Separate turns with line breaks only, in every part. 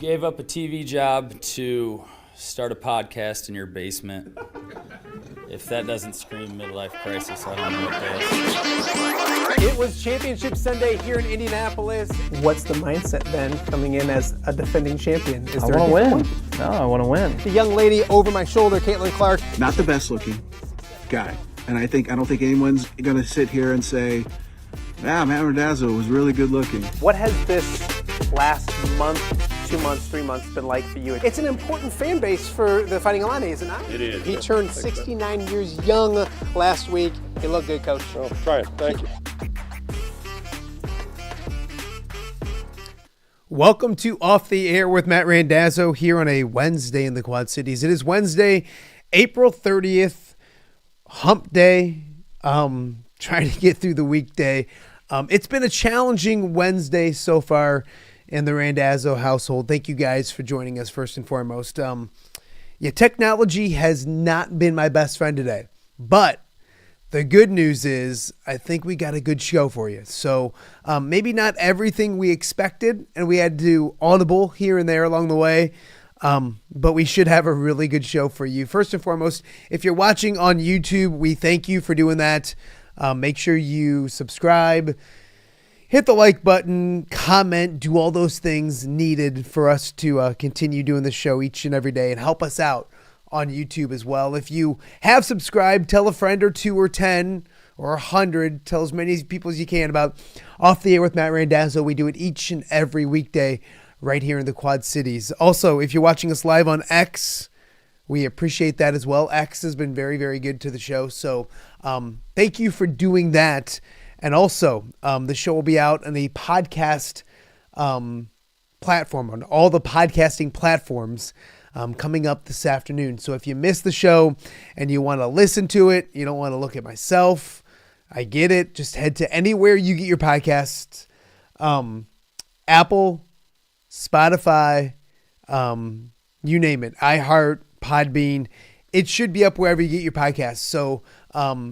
Gave up a TV job to start a podcast in your basement. If that doesn't scream midlife crisis, I don't know what does.
It was Championship Sunday here in Indianapolis.
What's the mindset then coming in as a defending champion?
I want to win. No, I want to win.
The young lady over my shoulder, Caitlin Clark.
Not the best looking guy. And I don't think anyone's going to sit here and say, Yeah, Matt Randazzo was really good looking.
What has this last month, 2 months, 3 months been like for you?
It's an important fan base for the Fighting Illini, is it not?
It is.
He turned 69 years young last week. He looked good, Coach.
Oh, try it. Thank you.
Welcome to Off the Air with Matt Randazzo here on a Wednesday in the Quad Cities. It is Wednesday, April 30th, hump day. Trying to get through the weekday. It's been a challenging Wednesday so far in the Randazzo household. Thank you guys for joining us first and foremost. Technology has not been my best friend today, but the good news is I think we got a good show for you. So maybe not everything we expected, and we had to do audible here and there along the way, but we should have a really good show for you. First and foremost, if you're watching on YouTube, we thank you for doing that. Make sure you subscribe, hit the like button, comment, do all those things needed for us to continue doing the show each and every day and help us out on YouTube as well. If you have subscribed, tell a friend or two or 10 or 100, tell as many people as you can about Off the Air with Matt Randazzo. We do it each and every weekday right here in the Quad Cities. Also, if you're watching us live on X, we appreciate that as well. X has been very, very good to the show. So thank you for doing that. And also, the show will be out on a podcast platform, on all the podcasting platforms coming up this afternoon. So if you missed the show and you want to listen to it, you don't want to look at myself, I get it. Just head to anywhere you get your podcasts. Apple, Spotify, you name it. iHeart, Podbean. It should be up wherever you get your podcasts. So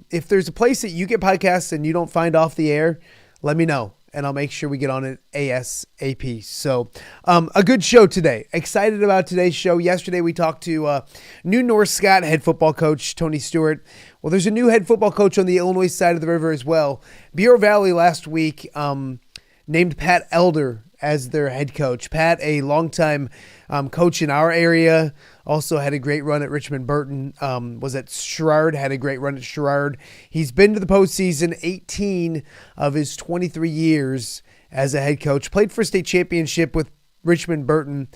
if there's a place that you get podcasts and you don't find Off the Air, let me know, and I'll make sure we get on it ASAP. So a good show today. Excited about today's show. Yesterday we talked to new North Scott head football coach Tony Stewart. Well, there's a new head football coach on the Illinois side of the river as well. Bureau Valley last week named Pat Elder as their head coach. Pat, a longtime coach in our area, also had a great run at Richmond Burton, was at Sherrard, had a great run at Sherrard. He's been to the postseason 18 of his 23 years as a head coach. Played for a state championship with Richmond Burton.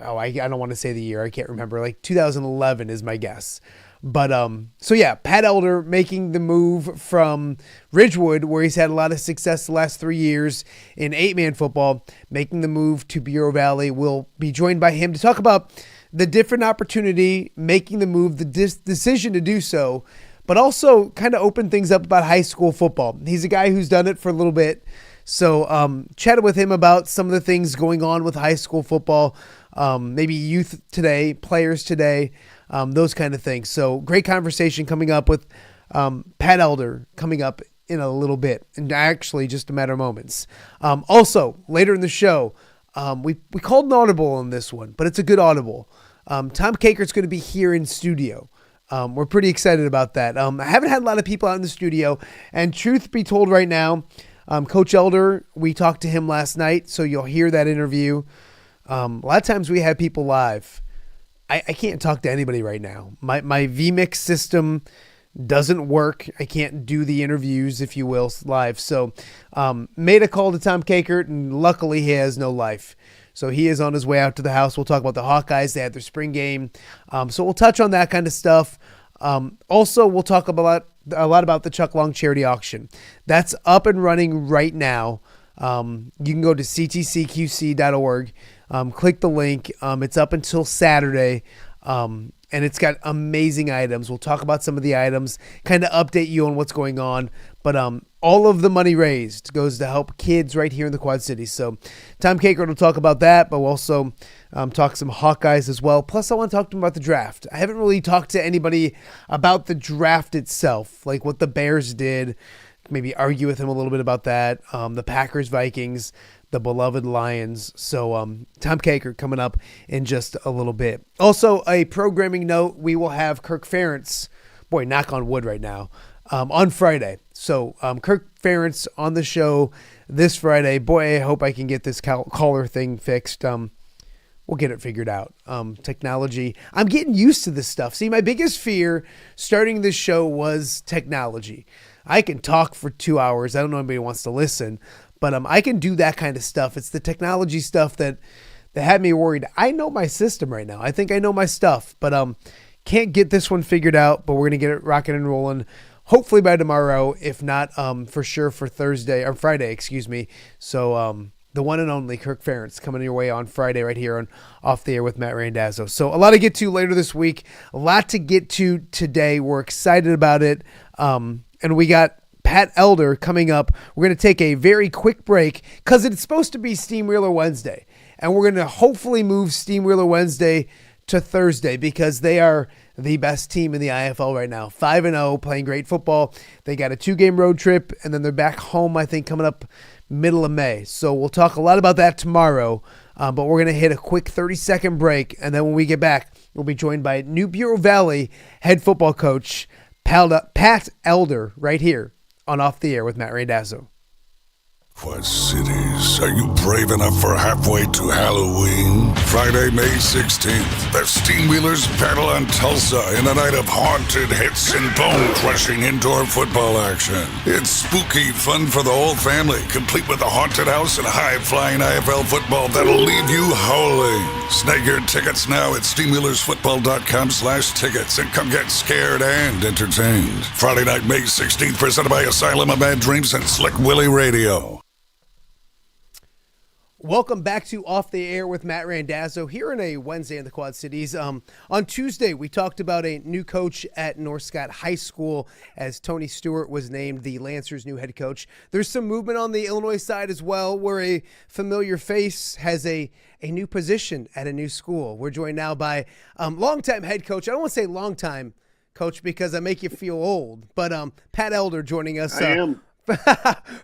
I don't want to say the year. I can't remember. Like 2011 is my guess. But so yeah, Pat Elder making the move from Ridgewood, where he's had a lot of success the last 3 years in 8-man football, making the move to Bureau Valley. We'll be joined by him to talk about the different opportunity, making the move, the decision to do so, but also kind of open things up about high school football. He's a guy who's done it for a little bit. So chatted with him about some of the things going on with high school football, maybe youth today, players today, those kind of things. So great conversation coming up with Pat Elder coming up in a little bit, and actually just a matter of moments. Also, later in the show, we called an audible on this one, but it's a good audible. Tom Kakert's going to be here in studio. We're pretty excited about that. I haven't had a lot of people out in the studio, and truth be told right now, Coach Elder, we talked to him last night, so you'll hear that interview. A lot of times we have people live. I can't talk to anybody right now. My vMix system doesn't work. I can't do the interviews, if you will, live. So made a call to Tom Kakert, and luckily he has no life. So he is on his way out to the house. We'll talk about the Hawkeyes. They had their spring game. So we'll touch on that kind of stuff. Also, we'll talk about a lot about the Chuck Long charity auction. That's up and running right now. You can go to ctcqc.org. Click the link. It's up until Saturday. And it's got amazing items. We'll talk about some of the items, kind of update you on what's going on. But all of the money raised goes to help kids right here in the Quad Cities. So Tom Kakert will talk about that, but we'll also talk some Hawkeyes as well. Plus, I want to talk to him about the draft. I haven't really talked to anybody about the draft itself, like what the Bears did. Maybe argue with him a little bit about that. The Packers, Vikings, the beloved Lions. So Tom Kakert coming up in just a little bit. Also, a programming note, we will have Kirk Ferentz, boy, knock on wood right now, on Friday. So Kirk Ferentz on the show this Friday. Boy, I hope I can get this caller thing fixed. We'll get it figured out. Technology. I'm getting used to this stuff. See, my biggest fear starting this show was technology. I can talk for 2 hours. I don't know if anybody wants to listen, but I can do that kind of stuff. It's the technology stuff that had me worried. I know my system right now. I think I know my stuff, but can't get this one figured out, but we're going to get it rocking and rolling hopefully by tomorrow, if not for sure for Thursday or Friday, excuse me. So the one and only Kirk Ferentz coming your way on Friday right here on Off the Air with Matt Randazzo. So a lot to get to later this week, a lot to get to today. We're excited about it. And we got Pat Elder coming up. We're going to take a very quick break because it's supposed to be Steamwheeler Wednesday. And we're going to hopefully move Steamwheeler Wednesday to Thursday because they are the best team in the IFL right now. 5-0, playing great football. They got a 2-game road trip, and then they're back home, I think, coming up middle of May. So we'll talk a lot about that tomorrow, but we're going to hit a quick 30-second break, and then when we get back, we'll be joined by New Bureau Valley head football coach Pat Elder right here on Off the Air with Matt Randazzo.
Quad Cities, are you brave enough for halfway to Halloween? Friday, May 16th, the Steamwheelers battle on Tulsa in a night of haunted hits and bone-crushing indoor football action. It's spooky fun for the whole family, complete with a haunted house and high-flying IFL football that'll leave you howling. Snag your tickets now at steamwheelersfootball.com/tickets and come get scared and entertained. Friday night, May 16th, presented by Asylum of Bad Dreams and Slick Willie Radio.
Welcome back to Off the Air with Matt Randazzo here on a Wednesday in the Quad Cities. On Tuesday, we talked about a new coach at North Scott High School as Tony Stewart was named the Lancers' new head coach. There's some movement on the Illinois side as well, where a familiar face has a new position at a new school. We're joined now by longtime head coach. I don't want to say longtime coach because I make you feel old, but Pat Elder joining us.
I am.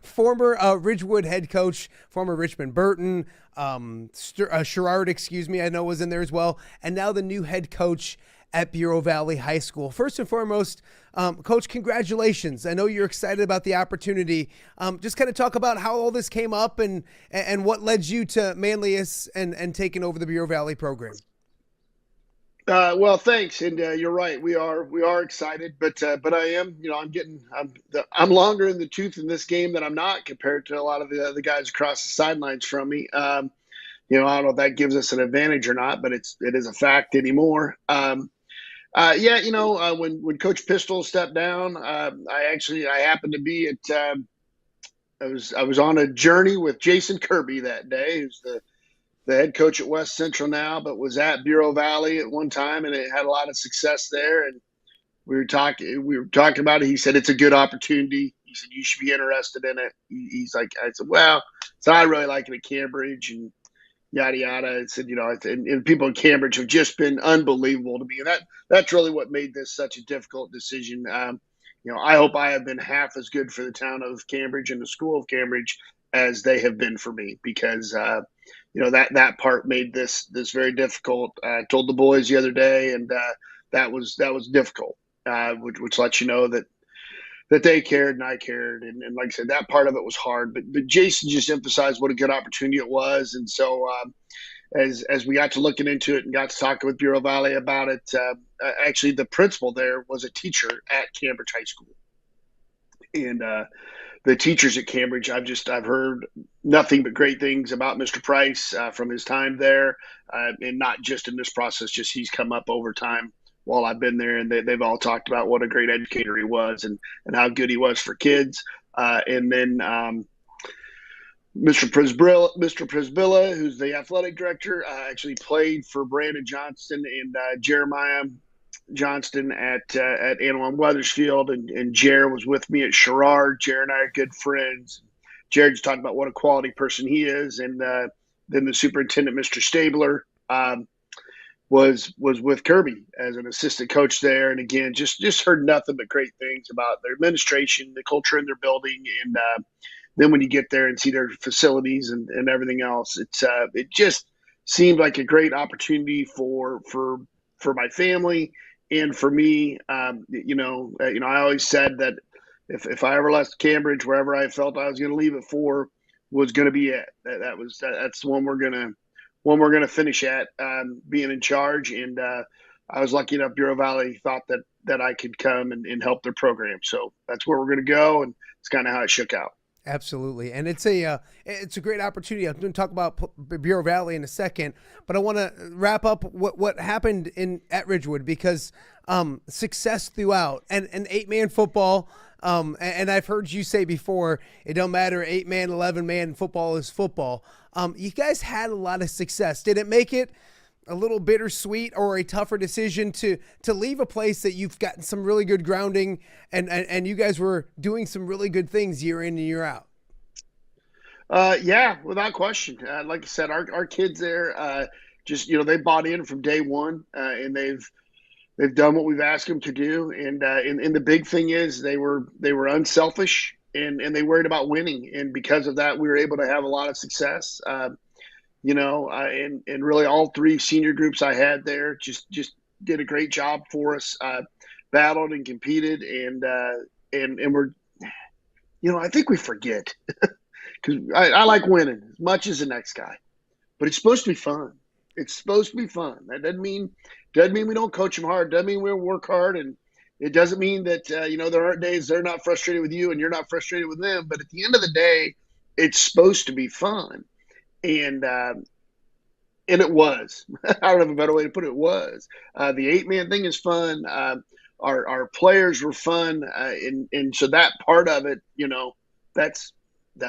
Former Ridgewood head coach, former Richmond Burton, Sherrard, I know was in there as well, and now the new head coach at Bureau Valley High School. First and foremost, Coach, congratulations. I know you're excited about the opportunity. Just kind of talk about how all this came up and what led you to Manlius and taking over the Bureau Valley program.
Well, thanks, and you're right. We are excited, but I am, I'm longer in the tooth in this game than I'm not compared to a lot of the other guys across the sidelines from me. I don't know if that gives us an advantage or not, but it is a fact anymore. When Coach Pistol stepped down, I happened to be at. I was on a journey with Jason Kirby that day, who's the head coach at West Central now, but was at Bureau Valley at one time, and it had a lot of success there. And we were talking about it. He said, it's a good opportunity. He said, you should be interested in it. He's like, I said, well, so I really like it at Cambridge and yada, yada. I said, and people in Cambridge have just been unbelievable to me. And that's really what made this such a difficult decision. I hope I have been half as good for the town of Cambridge and the school of Cambridge as they have been for me, because, that part made this very difficult. I told the boys the other day, and that was difficult, which lets you know that they cared and I cared. And like I said, that part of it was hard. But Jason just emphasized what a good opportunity it was. And so as we got to looking into it and got to talking with Bureau Valley about it, actually the principal there was a teacher at Cambridge High School. And the teachers at Cambridge, I've heard nothing but great things about Mr. Price from his time there, and not just in this process, just he's come up over time while I've been there, and they've all talked about what a great educator he was and how good he was for kids. And then Mr. Prisbilla, who's the athletic director, actually played for Brandon Johnston and Jeremiah Johnston at Antelope Weathersfield, and Jared was with me at Sherrard. Jared and I are good friends. Jared just talked about what a quality person he is, and then the superintendent, Mr. Stabler, was with Kirby as an assistant coach there, and again, just heard nothing but great things about their administration, the culture in their building, and then when you get there and see their facilities and everything else, it just seemed like a great opportunity for my family. And for me, I always said that if I ever left Cambridge, wherever I felt I was going to leave it for was going to be it. That's the one we're gonna finish at, being in charge. And I was lucky enough. Bureau Valley thought that that I could come and help their program. So that's where we're going to go, and it's kind of how it shook out.
Absolutely, and it's a great opportunity. I'm going to talk about Bureau Valley in a second, but I want to wrap up what happened at Ridgewood, because success throughout and 8-man football. And I've heard you say before, it don't matter 8-man, 11-man, football is football. You guys had a lot of success. Did it make it a little bittersweet or a tougher decision to leave a place that you've gotten some really good grounding and you guys were doing some really good things year in and year out?
Yeah, without question. Like I said, our kids there, just, they bought in from day one, and they've done what we've asked them to do. And the big thing is they were unselfish and they worried about winning. And because of that, we were able to have a lot of success. And really all 3 senior groups I had there just did a great job for us, battled and competed. And we're, I think we forget, because I like winning as much as the next guy, but it's supposed to be fun. It's supposed to be fun. That doesn't mean we don't coach them hard. Doesn't mean we don't work hard. And it doesn't mean that, there aren't days they're not frustrated with you and you're not frustrated with them. But at the end of the day, it's supposed to be fun. And it was. I don't have a better way to put it. It was. The 8-man thing is fun. Our players were fun, and so that part of it, that's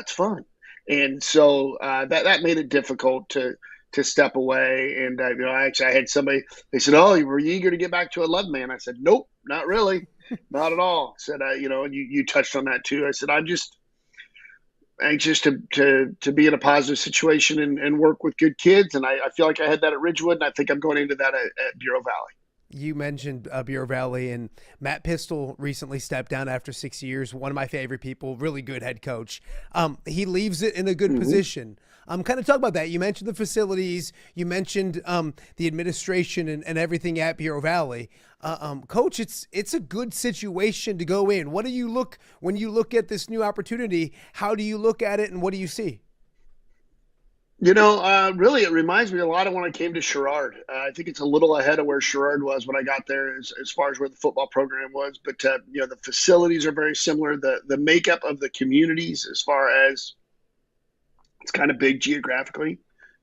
fun. And so that made it difficult to step away. And I had somebody. They said, "Oh, were you eager to get back to 11-man?" I said, "Nope, not really, not at all." I said, and you touched on that too. I said, "I'm just anxious to be in a positive situation and work with good kids." And I feel like I had that at Ridgewood, and I think I'm going into that at Bureau Valley.
You mentioned Bureau Valley, and Matt Pistol recently stepped down after 6 years. One of my favorite people, really good head coach. He leaves it in a good position. Kind of talk about that. You mentioned the facilities. You mentioned the administration and everything at Bureau Valley. Coach, it's a good situation to go in. What do you look when you look at this new opportunity? How do you look at it, and what do you see?
Really, it reminds me a lot of when I came to Sherrard. I think it's a little ahead of where Sherrard was when I got there as far as where the football program was. But, the facilities are very similar. The makeup of the communities, as far as it's kind of big geographically,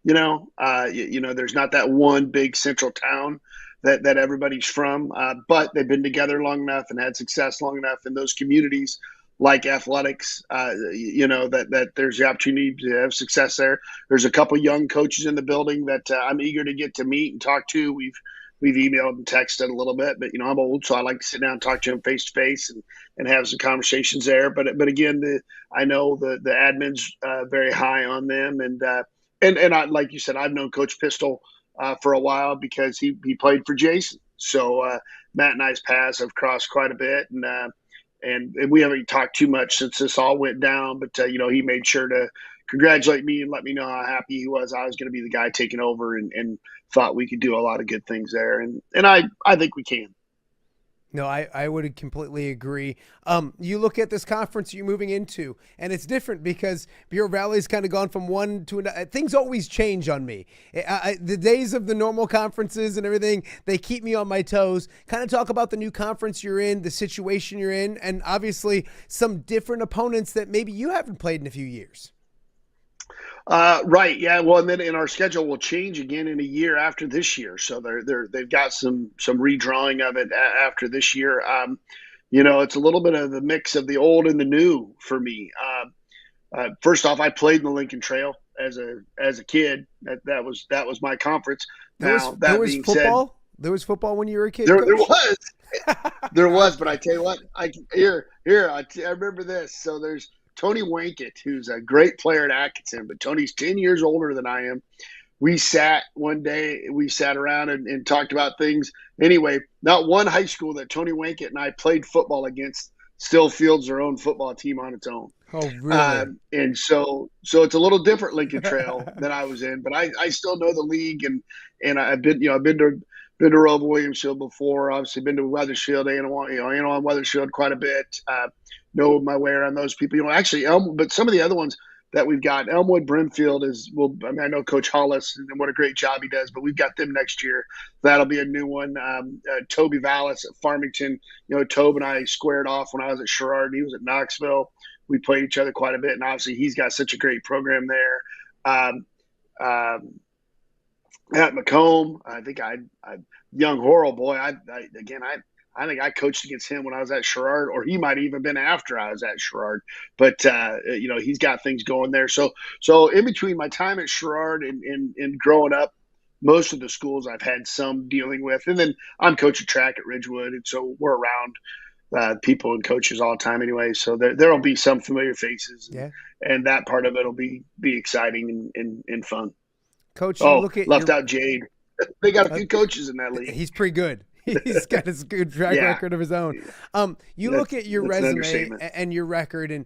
there's not that one big central town that everybody's from. But they've been together long enough and had success long enough in those communities, like athletics, that there's the opportunity to have success there. There's a couple young coaches in the building that I'm eager to get to meet and talk to. We've emailed and texted a little bit, but I'm old, so I like to sit down and talk to them face to face and have some conversations there. But again, I know the admin's very high on them, and I, like you said, I've known Coach Pistol for a while because he played for Jason. So Matt and I's paths have crossed quite a bit, and we haven't talked too much since this all went down, but he made sure to congratulate me and let me know how happy he was. I was going to be the guy taking over, and thought we could do a lot of good things there. And I think we can.
No, I would completely agree. You look at this conference you're moving into, and it's different because Bureau Valley's kind of gone from one to another. Things always change on me. The days of the normal conferences and everything, they keep me on my toes. Kind of talk about the new conference you're in, the situation you're in, and obviously some different opponents that maybe you haven't played in a few years.
Right. Yeah. Well, and then our schedule will change again in a year after this year. So they've got some redrawing of it after this year. It's a little bit of the mix of the old and the new for me. First off, I played in the Lincoln Trail as a kid. That was my conference. There was
football. There was football when you were a kid.
There was. There was, but I tell you what, I remember this. So there's Tony Wankett, who's a great player at Atkinson, but Tony's 10 years older than I am. We sat around and talked about things. Anyway, not one high school that Tony Wankett and I played football against still fields their own football team on its own.
Oh, really?
And so it's a little different Lincoln Trail than I was in, but I still know the league, and I've been to Rover Williamsfield before. Obviously, been to Weathersfield, Weathersfield quite a bit. Know my way around those people. Actually, but some of the other ones, that we've got. Elmwood Brimfield I know Coach Hollis and what a great job he does, but we've got them next year. That'll be a new one. Toby Vallis at Farmington. Tobe and I squared off when I was at Sherrard. He was at Knoxville. We played each other quite a bit, and obviously he's got such a great program there. At Macomb, I think young Horrell boy. I think I coached against him when I was at Sherrard, or he might have even been after I was at Sherrard. But he's got things going there. So in between my time at Sherrard and growing up, most of the schools I've had some dealing with, and then I'm coaching track at Ridgewood, and so we're around people and coaches all the time anyway. So there'll be some familiar faces, and that part of it will be exciting and fun.
Coach,
look at out Jade. They got a few coaches in that league.
He's pretty good. He's got his good track record of his own. You look at your resume and your record, and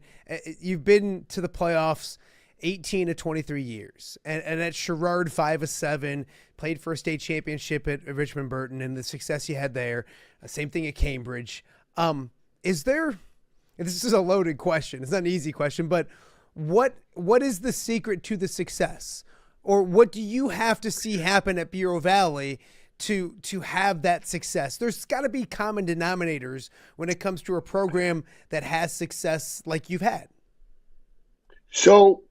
you've been to the playoffs 18 to 23 years. And at Sherrard, 5-7, played for a state championship at Richmond Burton, and the success you had there. Same thing at Cambridge. This is a loaded question. It's not an easy question, but what is the secret to the success? Or what do you have to see happen at Bureau Valley to have that success? There's got to be common denominators when it comes to a program that has success like you've had. So,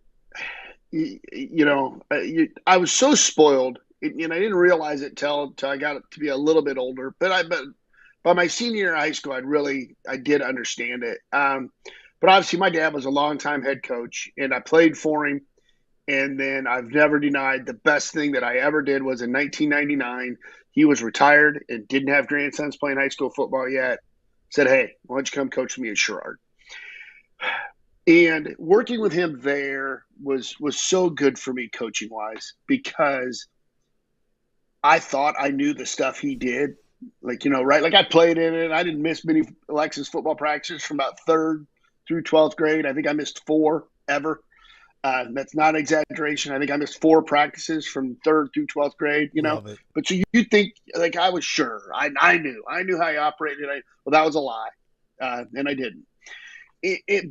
I was so spoiled, and I didn't realize it till I got to be a little bit older. But by my senior year of high school, I did understand it. But obviously, my dad was a longtime head coach, and I played for him. And then I've never denied the best thing that I ever did was in 1999. He was retired and didn't have grandsons playing high school football yet. Said, hey, why don't you come coach me at Sherrard? And working with him there was so good for me coaching-wise, because I thought I knew the stuff he did. Like I played in it. I didn't miss many Alexis football practices from about 3rd through 12th grade. I think I missed 4 ever. That's not an exaggeration. I think I missed 4 practices from 3rd through 12th grade, But so you think, like, I was sure. I knew how he operated. Well, that was a lie, and I didn't.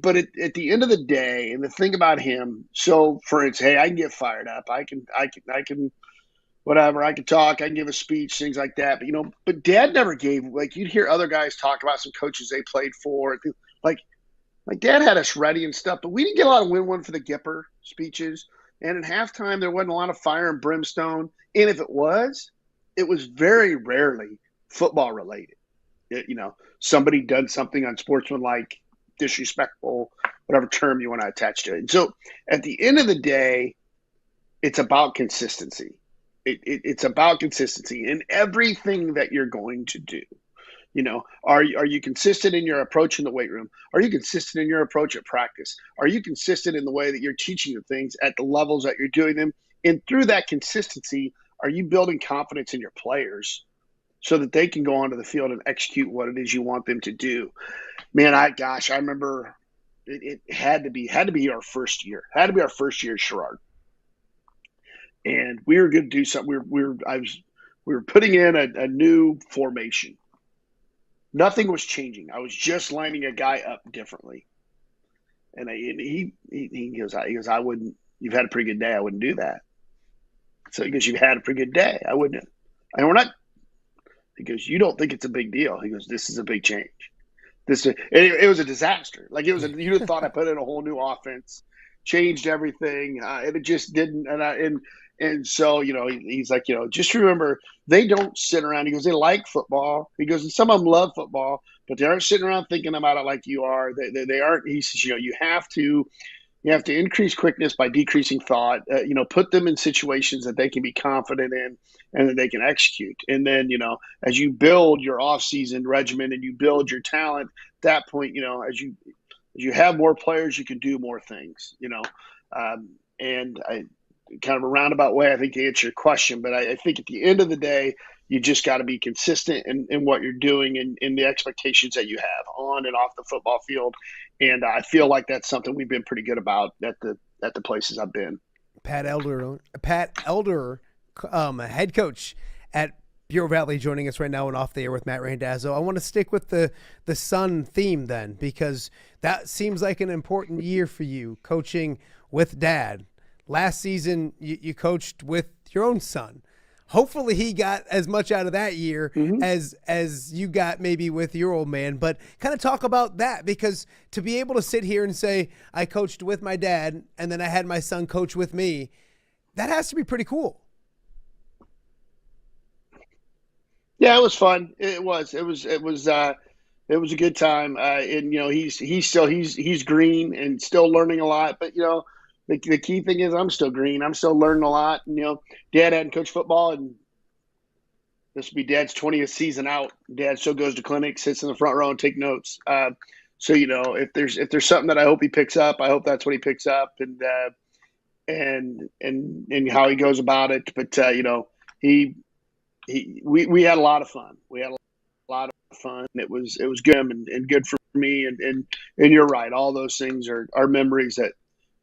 But at the end of the day, and the thing about him, so for instance, hey, I can get fired up. I can whatever. I can talk. I can give a speech, things like that. But Dad never gave, like, you'd hear other guys talk about some coaches they played for, like. My dad had us ready and stuff, but we didn't get a lot of win one for the Gipper speeches. And at halftime, there wasn't a lot of fire and brimstone. And if it was very rarely football related. Somebody done something unsportsmanlike, disrespectful, whatever term you want to attach to it. And so at the end of the day, it's about consistency. It's about consistency in everything that you're going to do. Are you consistent in your approach in the weight room? Are you consistent in your approach at practice? Are you consistent in the way that you're teaching the things at the levels that you're doing them? And through that consistency, are you building confidence in your players so that they can go onto the field and execute what it is you want them to do? Man, I remember it had to be our first year. Had to be our first year at Sherrard. And we were going to do something. We were putting in a new formation. Nothing was changing. I was just lining a guy up differently. And he goes, I wouldn't, you've had a pretty good day. I wouldn't do that. So he goes, you've had a pretty good day. I wouldn't. And we're not, he goes, you don't think it's a big deal. He goes, this is a big change. It was a disaster. Like you'd have thought I put in a whole new offense, changed everything. And it just didn't. And so, he's like, just remember, they don't sit around. He goes, they like football. He goes, and some of them love football, but they aren't sitting around thinking about it like you are. They aren't. He says, you have to increase quickness by decreasing thought. Put them in situations that they can be confident in and that they can execute. And then, as you build your off-season regimen and you build your talent, at that point, as you have more players, you can do more things. And I. Kind of a roundabout way, I think, to answer your question. But I think at the end of the day, you just got to be consistent in what you're doing and in the expectations that you have on and off the football field. And I feel like that's something we've been pretty good about at the places I've been.
Pat Elder, head coach at Bureau Valley joining us right now and Off the Air with Matt Randazzo. I want to stick with the son theme then, because that seems like an important year for you, coaching with dad. Last season, you coached with your own son. Hopefully he got as much out of that year as you got maybe with your old man. But kind of talk about that, because to be able to sit here and say, I coached with my dad and then I had my son coach with me, that has to be pretty cool.
Yeah, it was fun. It was a good time. And he's green and still learning a lot. But the key thing is I'm still green. I'm still learning a lot. And, Dad hadn't coached football, and this will be Dad's 20th season out. Dad still goes to clinics, sits in the front row, and take notes. So if there's something that I hope he picks up, I hope that's what he picks up, and how he goes about it. But we had a lot of fun. We had a lot of fun. It was good and good for me. And you're right. All those things are memories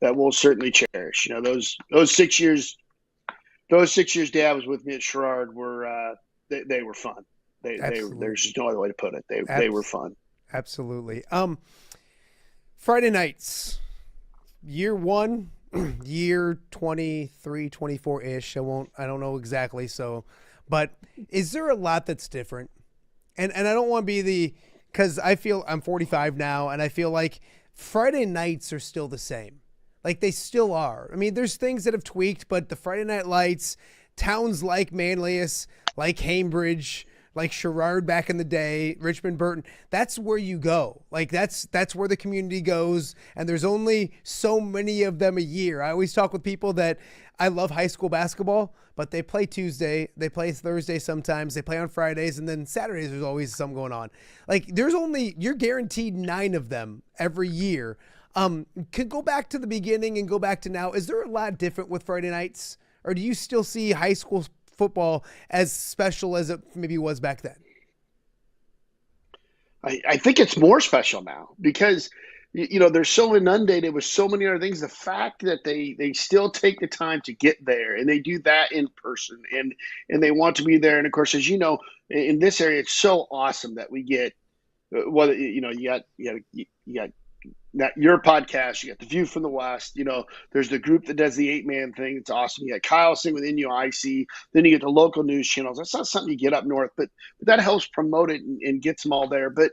that we'll certainly cherish. Those 6 years Dad was with me at Sherrard were they were fun. There's just no other way to put it. They were fun.
Absolutely. Friday nights, year one, year 23, 24-ish. I don't know exactly. But is there a lot that's different? And I don't want to be because I feel I'm 45 now, and I feel like Friday nights are still the same. Like they still are. I mean, there's things that have tweaked, but the Friday night lights, towns like Manlius, like Cambridge, like Sherrard back in the day, Richmond, Burton, that's where you go. Like that's where the community goes, and there's only so many of them a year. I always talk with people that I love high school basketball, but they play Tuesday, they play Thursday sometimes, they play on Fridays, and then Saturdays there's always something going on. Like you're guaranteed 9 of them every year. Could go back to the beginning and go back to now. Is there a lot different with Friday nights, or do you still see high school football as special as it maybe was back then?
I think it's more special now because they're so inundated with so many other things. The fact that they still take the time to get there, and they do that in person, and they want to be there. And of course, as you know, in this area, it's so awesome that we get whether you got that your podcast, you got the View from the West, there's the group that does the 8-man thing. It's awesome. You got Kyle sing with NUIC, then you get the local news channels. That's not something you get up north, but that helps promote it and gets them all there. But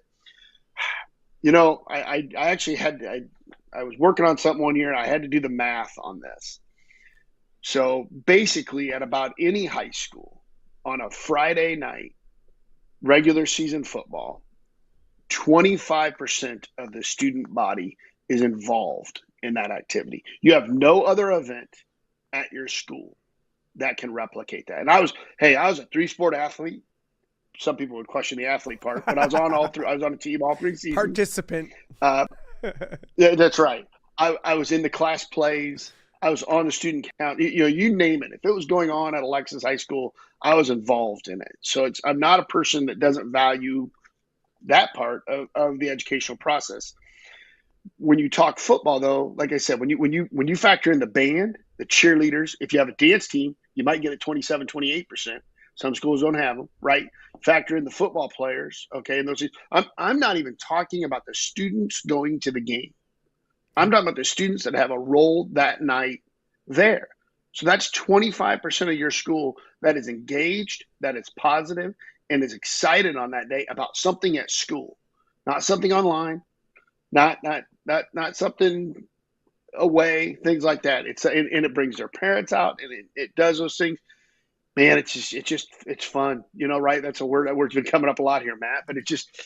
I actually I was working on something one year, and I had to do the math on this. So basically at about any high school on a Friday night, regular season football, 25% of the student body is involved in that activity. You have no other event at your school that can replicate that. And I was a 3-sport athlete. Some people would question the athlete part, but I was on all three. I was on a team all 3 seasons.
Participant.
Yeah, that's right. I was in the class plays. I was on the student count. You name it. If it was going on at Alexis High School, I was involved in it. So I'm not a person that doesn't value that part of the educational process. When you talk football, though, like I said, when you factor in the band, the cheerleaders, if you have a dance team, you might get it 27, 28%. Some schools don't have them, right? Factor in the football players, okay? And I'm not even talking about the students going to the game. I'm talking about the students that have a role that night there. So that's 25% of your school that is engaged, that is positive, and is excited on that day about something at school, not something online, not something away, things like that. And it brings their parents out, and it does those things. Man, it's fun, right? That's a word. That word's been coming up a lot here, Matt. But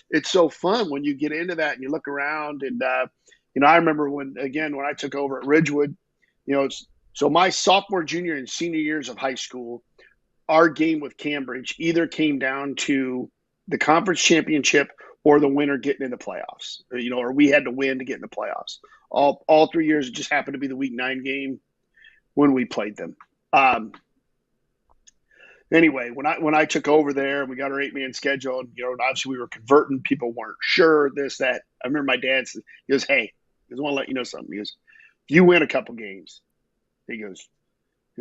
it's so fun when you get into that and you look around. And I remember when I took over at Ridgewood, so my sophomore, junior, and senior years of high school, our game with Cambridge either came down to the conference championship or the winner getting in the playoffs, or we had to win to get in the playoffs. All 3 years, it just happened to be the week 9 game when we played them. Anyway, when I took over there and we got our 8-man schedule, and, obviously we were converting, people weren't sure, this, that. I remember my dad said, he goes, "Hey," I want to let you know something. He goes, "If you win a couple games," he goes,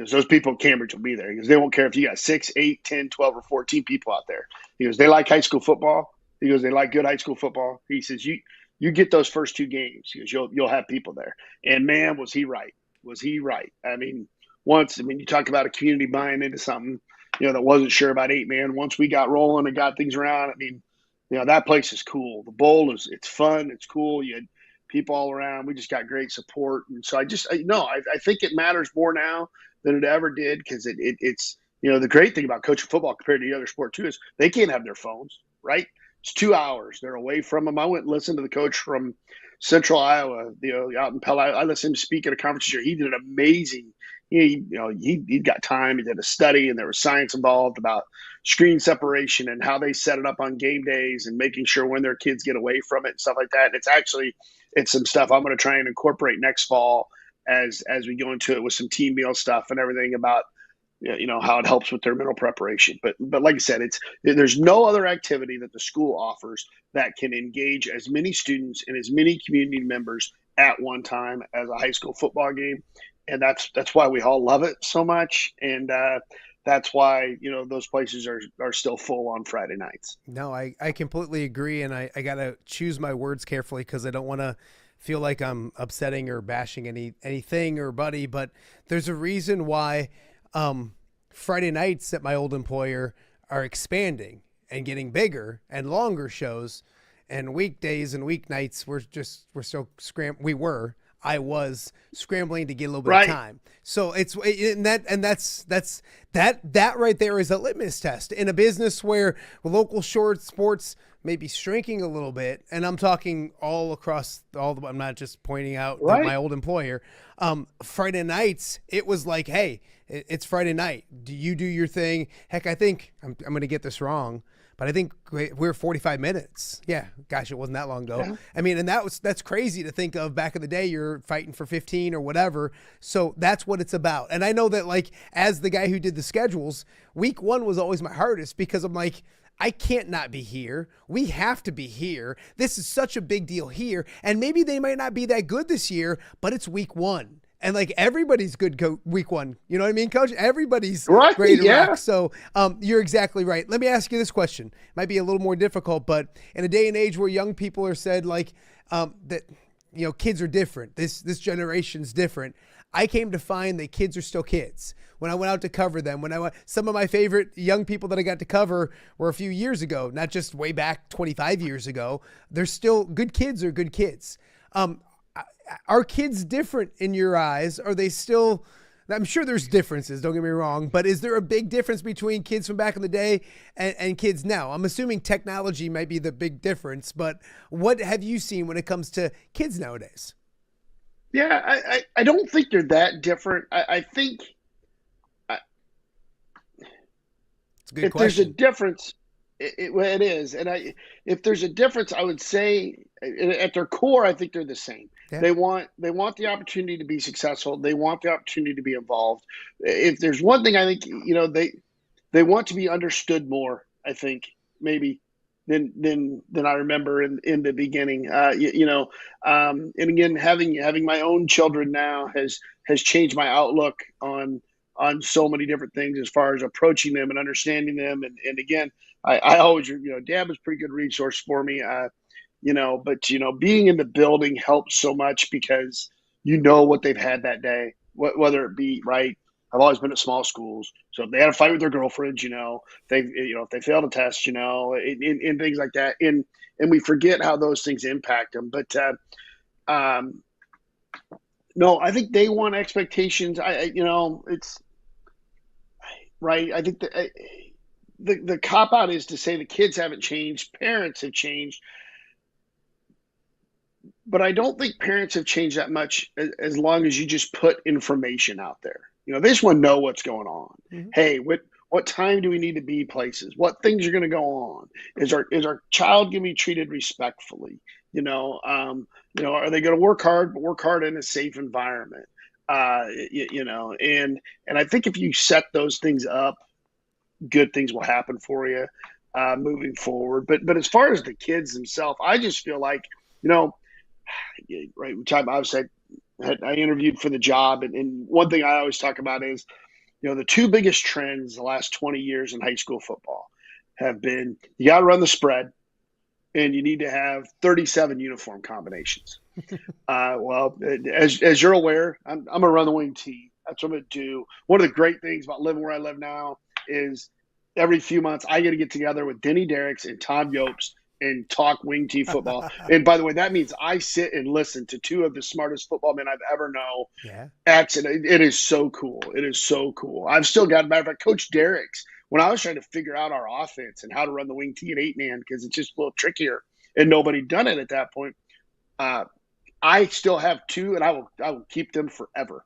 Because those people at Cambridge will be there. Because they won't care if you got 6, 8, 10, 12, or 14 people out there. He goes, they like high school football. He goes, they like good high school football. He says, you get those first 2 games. He goes, you'll have people there. And man, was he right. Was he right. I mean, you talk about a community buying into something, that wasn't sure about 8-man. Once we got rolling and got things around, I mean, that place is cool. The bowl it's fun. It's cool. You had people all around. We just got great support. And so I think it matters more now than it ever did, because it's the great thing about coaching football compared to the other sport too is they can't have their phones, right? It's 2 hours. They're away from them. I went and listened to the coach from Central Iowa, out in Pella. I listened to him speak at a conference here. He did an amazing. He got time. He did a study, and there was science involved about screen separation and how they set it up on game days and making sure when their kids get away from it and stuff like that. And it's some stuff I'm going to try and incorporate next fall as we go into it with some team meal stuff and everything about how it helps with their mental preparation. But like I said, there's no other activity that the school offers that can engage as many students and as many community members at one time as a high school football game. And that's why we all love it so much. And that's why, those places are still full on Friday nights.
No, I completely agree. And I got to choose my words carefully because I don't want to feel like I'm upsetting or bashing anything or buddy, but there's a reason why Friday nights at my old employer are expanding and getting bigger and longer shows, and weekdays and weeknights I was scrambling to get a little bit of time. So that right there is a litmus test in a business where local short sports may be shrinking a little bit. And I'm talking all across I'm not just pointing out my old employer. Friday nights, it was like, hey, it's Friday night. Do you do your thing? Heck, I think I'm going to get this wrong, but I think we're 45 minutes. Yeah. Gosh, it wasn't that long ago. Yeah. I mean, and that's crazy to think of. Back in the day, you're fighting for 15 or whatever. So that's what it's about. And I know that, like, as the guy who did the schedules, week 1 was always my hardest because I'm like, I can't not be here. We have to be here. This is such a big deal here. And maybe they might not be that good this year, but it's week 1. And like everybody's good week 1. You know what I mean, Coach? Everybody's ready to rock. So you're exactly right. Let me ask you this question. It might be a little more difficult, but in a day and age where young people are said like that, kids are different. This generation's different. I came to find that kids are still kids. When I went out to cover them, some of my favorite young people that I got to cover were a few years ago, not just way back 25 years ago. They're still good kids are good kids. Are kids different in your eyes? Are they still, I'm sure there's differences, don't get me wrong, but is there a big difference between kids from back in the day and kids now? I'm assuming technology might be the big difference, but what have you seen when it comes to kids nowadays?
Yeah, I don't think they're that different. I think
it's a good
if
question.
There's a difference, it is. And if there's a difference, I would say at their core, I think they're the same. Yeah. They want the opportunity to be successful. They want the opportunity to be involved. If there's one thing, I think, they want to be understood more, I think, maybe than I remember in the beginning. And again, having my own children now has changed my outlook on so many different things as far as approaching them and understanding them. And again, I always, Dad was a pretty good resource for me. But being in the building helps so much because what they've had that day, whether it be right. I've always been at small schools, so if they had a fight with their girlfriends, if they failed a test, and things like that, and we forget how those things impact them. But no, I think they want expectations. It's right. I think the cop out is to say the kids haven't changed, parents have changed. But I don't think parents have changed that much as long as you just put information out there. They just want to know what's going on. Mm-hmm. Hey, what time do we need to be places? What things are going to go on? Is our child going to be treated respectfully? Are they going to work hard, but work hard in a safe environment? And I think if you set those things up, good things will happen for you moving forward. But as far as the kids themselves, I just feel like, right, I interviewed for the job, and one thing I always talk about is, the two biggest trends the last 20 years in high school football have been you got to run the spread and you need to have 37 uniform combinations. Well, as you're aware, I'm going to run the wing tee. That's what I'm going to do. One of the great things about living where I live now is every few months I get to get together with Denny Derricks and Todd Yopes and talk wing tee football. And by the way, that means I sit and listen to two of the smartest football men I've ever known.
Yeah.
It is so cool. It is so cool. I've still got, matter of fact, Coach Derricks, when I was trying to figure out our offense and how to run the wing tee at 8-man, because it's just a little trickier and nobody done it at that point. I still have two, and I will keep them forever.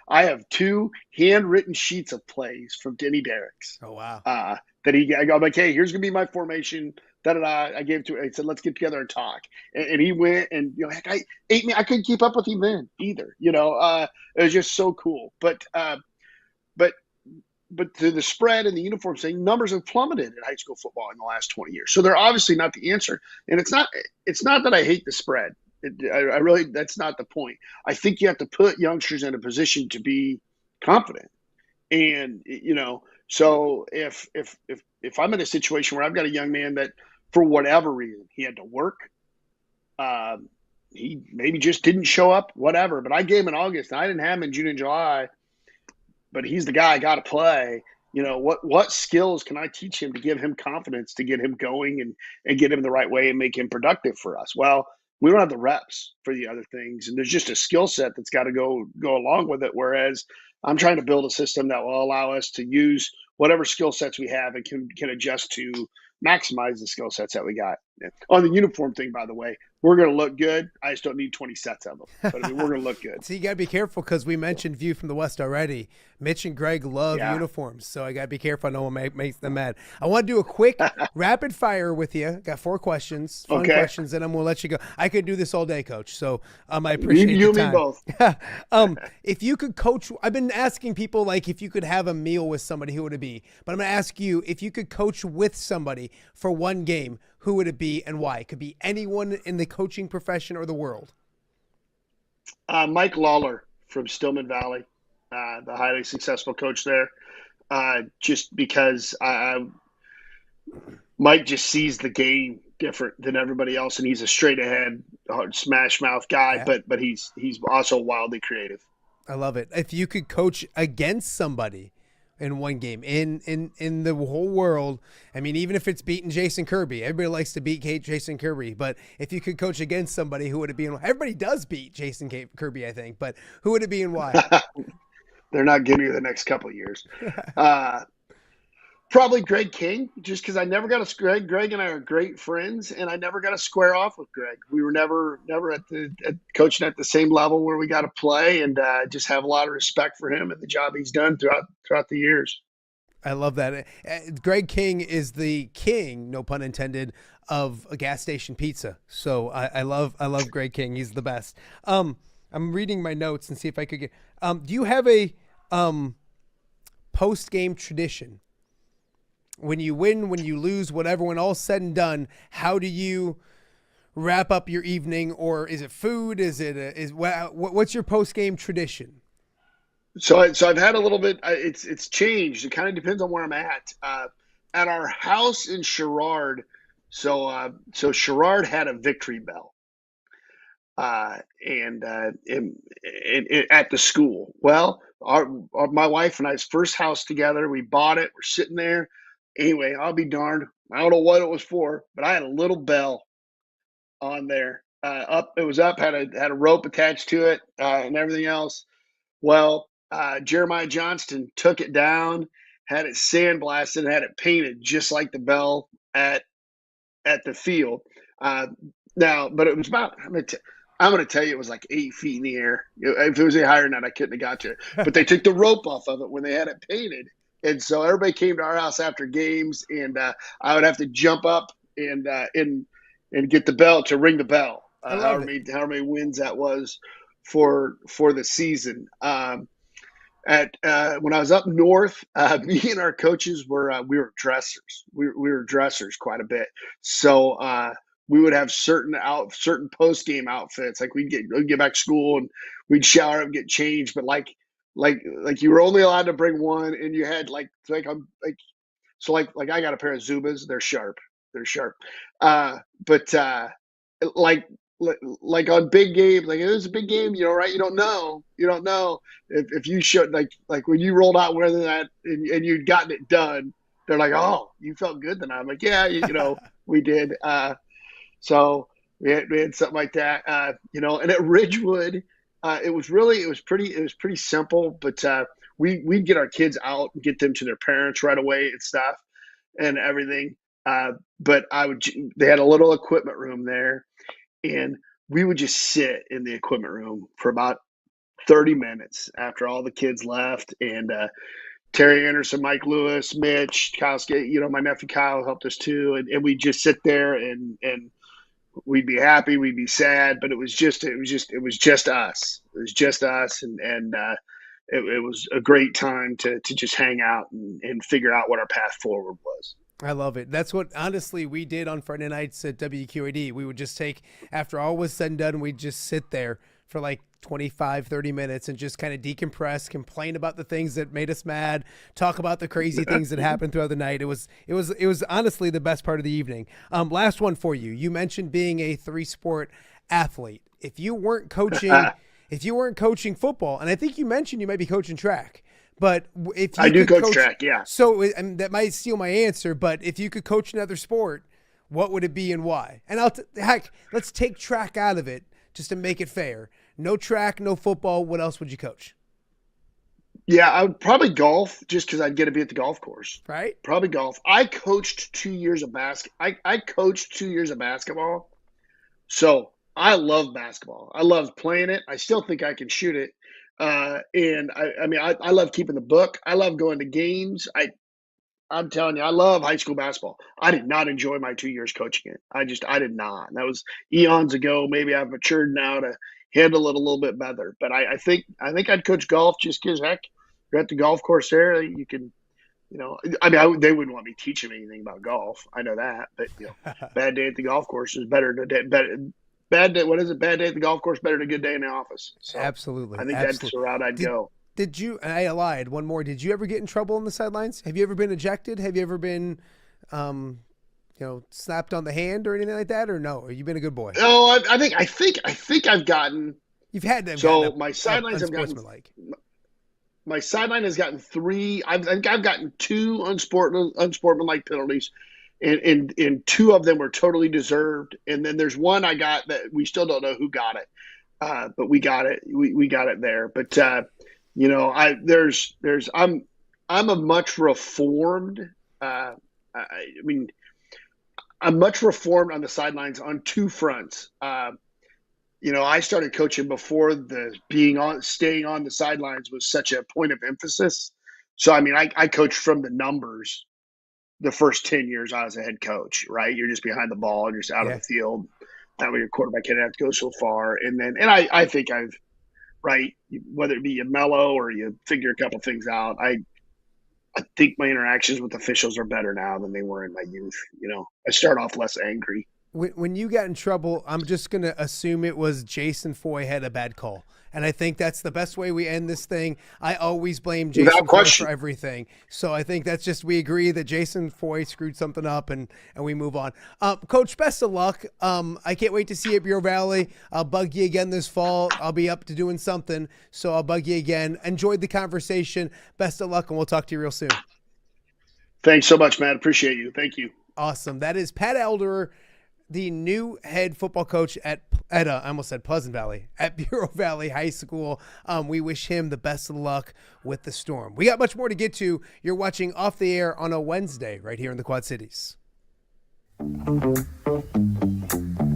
I have two handwritten sheets of plays from Denny Derricks.
Oh, wow.
I'm like, hey, here's going to be my formation. I gave it to him. I said, let's get together and talk. And he went, and heck, I couldn't keep up with him then either. It was just so cool. But to the spread and the uniform thing, numbers have plummeted in high school football in the last 20 years. So they're obviously not the answer. And it's not that I hate the spread. I really, that's not the point. I think you have to put youngsters in a position to be confident. And, so if I'm in a situation where I've got a young man that for whatever reason he had to work, he maybe just didn't show up, whatever, but I gave him in August and I didn't have him in June and July, but he's the guy I got to play. What skills can I teach him to give him confidence, to get him going and get him the right way and make him productive for us? Well, we don't have the reps for the other things. And there's just a skill set that's got to go along with it. Whereas I'm trying to build a system that will allow us to use whatever skill sets we have and can adjust to maximize the skill sets that we got. On the uniform thing, by the way, we're going to look good. I just don't need 20 sets of them. But we're going to look good.
So you got to be careful because we mentioned View from the West already. Mitch and Greg love uniforms, so I got to be careful. I know what makes them mad. I want to do a quick rapid fire with you. Got 4 questions, fun questions, and I'm going to let you go. I could do this all day, Coach. So I appreciate
you
the
and
time.
me both.
If you could coach, I've been asking people if you could have a meal with somebody, who would it be? But I'm going to ask you, if you could coach with somebody for one game, who would it be and why? It could be anyone in the coaching profession or the world.
Mike Lawler from Stillman Valley, the highly successful coach there. Just because Mike just sees the game different than everybody else, and he's a straight ahead, smash mouth guy. Yeah. But he's also wildly creative.
I love it. If you could coach against somebody in one game in the whole world, I mean, even if it's beating Jason Kirby, everybody likes to beat Jason Kirby, but if you could coach against somebody, who would it be? And everybody does beat Jason Kirby, I think, but who would it be and why?
They're not giving you the next couple of years. Probably Greg King, just because I never got to. Greg and I are great friends, and I never got to square off with Greg. We were never at coaching at the same level where we got to play, and just have a lot of respect for him and the job he's done throughout the years.
I love that. Greg King is the king, no pun intended, of a gas station pizza. So I love Greg King. He's the best. I'm reading my notes and see if I could get. Do you have a post game tradition? When you win, when you lose, whatever, when all's said and done, how do you wrap up your evening? Or is it food? What's your post game tradition?
So I've had a little bit. It's changed. It kind of depends on where I'm at. At our house in Sherrard, so Sherrard had a victory bell, and at the school. Well, my wife and I's first house together. We bought it. We're sitting there. Anyway, I'll be darned. I don't know what it was for, but I had a little bell on there. It was up. Had a rope attached to it and everything else. Well. Jeremiah Johnston took it down, had it sandblasted, and had it painted just like the bell at the field. But it was about, I'm going to tell you, it was like 8 feet in the air. If it was any higher than that, I couldn't have got to it. But they took the rope off of it when they had it painted. And so everybody came to our house after games, and I would have to jump up and get the bell to ring the bell. However many wins that was for the season. When I was up north, me and our coaches we were dressers. We were dressers quite a bit. So we would have certain post game outfits. Like we'd get back to school and we'd shower up and get changed. But like like you were only allowed to bring one, and you had like I got a pair of Zubas. They're sharp. They're sharp. But like like on big games, like it was a big game, right? You don't know if you should like when you rolled out wearing that and you'd gotten it done. They're like, oh, you felt good tonight. I'm like, yeah, we did. So we had something like that, and at Ridgewood, it was pretty simple, but we'd get our kids out and get them to their parents right away and stuff and everything. But they had a little equipment room there, and we would just sit in the equipment room for about 30 minutes after all the kids left. And Terry Anderson, Mike Lewis, Mitch, Kyle, my nephew Kyle helped us too. And we'd just sit there and we'd be happy, we'd be sad, but it was just us. It was just us. And it was a great time to just hang out and figure out what our path forward was.
I love it. That's what, honestly, we did on Friday nights at WQAD. We would just take, after all was said and done, we'd just sit there for like 25, 30 minutes and just kind of decompress, complain about the things that made us mad, talk about the crazy things that happened throughout the night. It was honestly the best part of the evening. Last one for you. You mentioned being a 3-sport athlete. If you weren't coaching football, and I think you mentioned you might be coaching track, but if you
I do coach track, yeah.
So and that might steal my answer, but if you could coach another sport, what would it be and why? And let's take track out of it just to make it fair. No track, no football. What else would you coach?
Yeah, I would probably golf, just because I'd get to be at the golf course.
Right?
Probably golf. I coached 2 years of I coached 2 years of basketball, so I love basketball. I love playing it. I still think I can shoot it. And I love keeping the book. I love going to games. I'm telling you, I love high school basketball. I did not enjoy my 2 years coaching it. I did not. That was eons ago. Maybe I've matured now to handle it a little bit better. But I think I'd coach golf just because, heck, you're at the golf course there. You can, they wouldn't want me teaching me anything about golf. I know that. But, bad day at the golf course is better than bad day. What is it? Bad day at the golf course better than a good day in the office. So
absolutely.
I think that's the route I'd go.
Did you? And I lied. One more. Did you ever get in trouble on the sidelines? Have you ever been ejected? Have you ever been, slapped on the hand or anything like that? Or no? Have you been a good boy?
No, I think I've gotten.
You've had them.
So my sidelines have gotten. My sideline has gotten 3. I think I've gotten 2 unsportsmanlike penalties. And 2 of them were totally deserved. And then there's one I got that we still don't know who got it. But we got it. We got it there. But I'm a much reformed. I'm much reformed on the sidelines on 2 fronts. I started coaching before staying on the sidelines was such a point of emphasis. So I coached from the numbers. The first 10 years I was a head coach, right? You're just behind the ball and you're just out of the field. That way your quarterback can't have to go so far. And I think right, whether it be you mellow or you figure a couple things out, I think my interactions with officials are better now than they were in my youth. I start off less angry.
When you got in trouble, I'm just going to assume it was Jason Foy had a bad call. And I think that's the best way we end this thing. I always blame Jason Foy for everything. So I think that's just, we agree that Jason Foy screwed something up and we move on. Coach, best of luck. I can't wait to see you at Bureau Valley. I'll bug you again this fall. I'll be up to doing something. So I'll bug you again. Enjoyed the conversation. Best of luck, and we'll talk to you real soon.
Thanks so much, Matt. Appreciate you. Thank you.
Awesome. That is Pat Elderer, the new head football coach at I almost said Pleasant Valley, at Bureau Valley High School. We wish him the best of luck with the Storm. We got much more to get to. You're watching Off the Air on a Wednesday right here in the Quad Cities.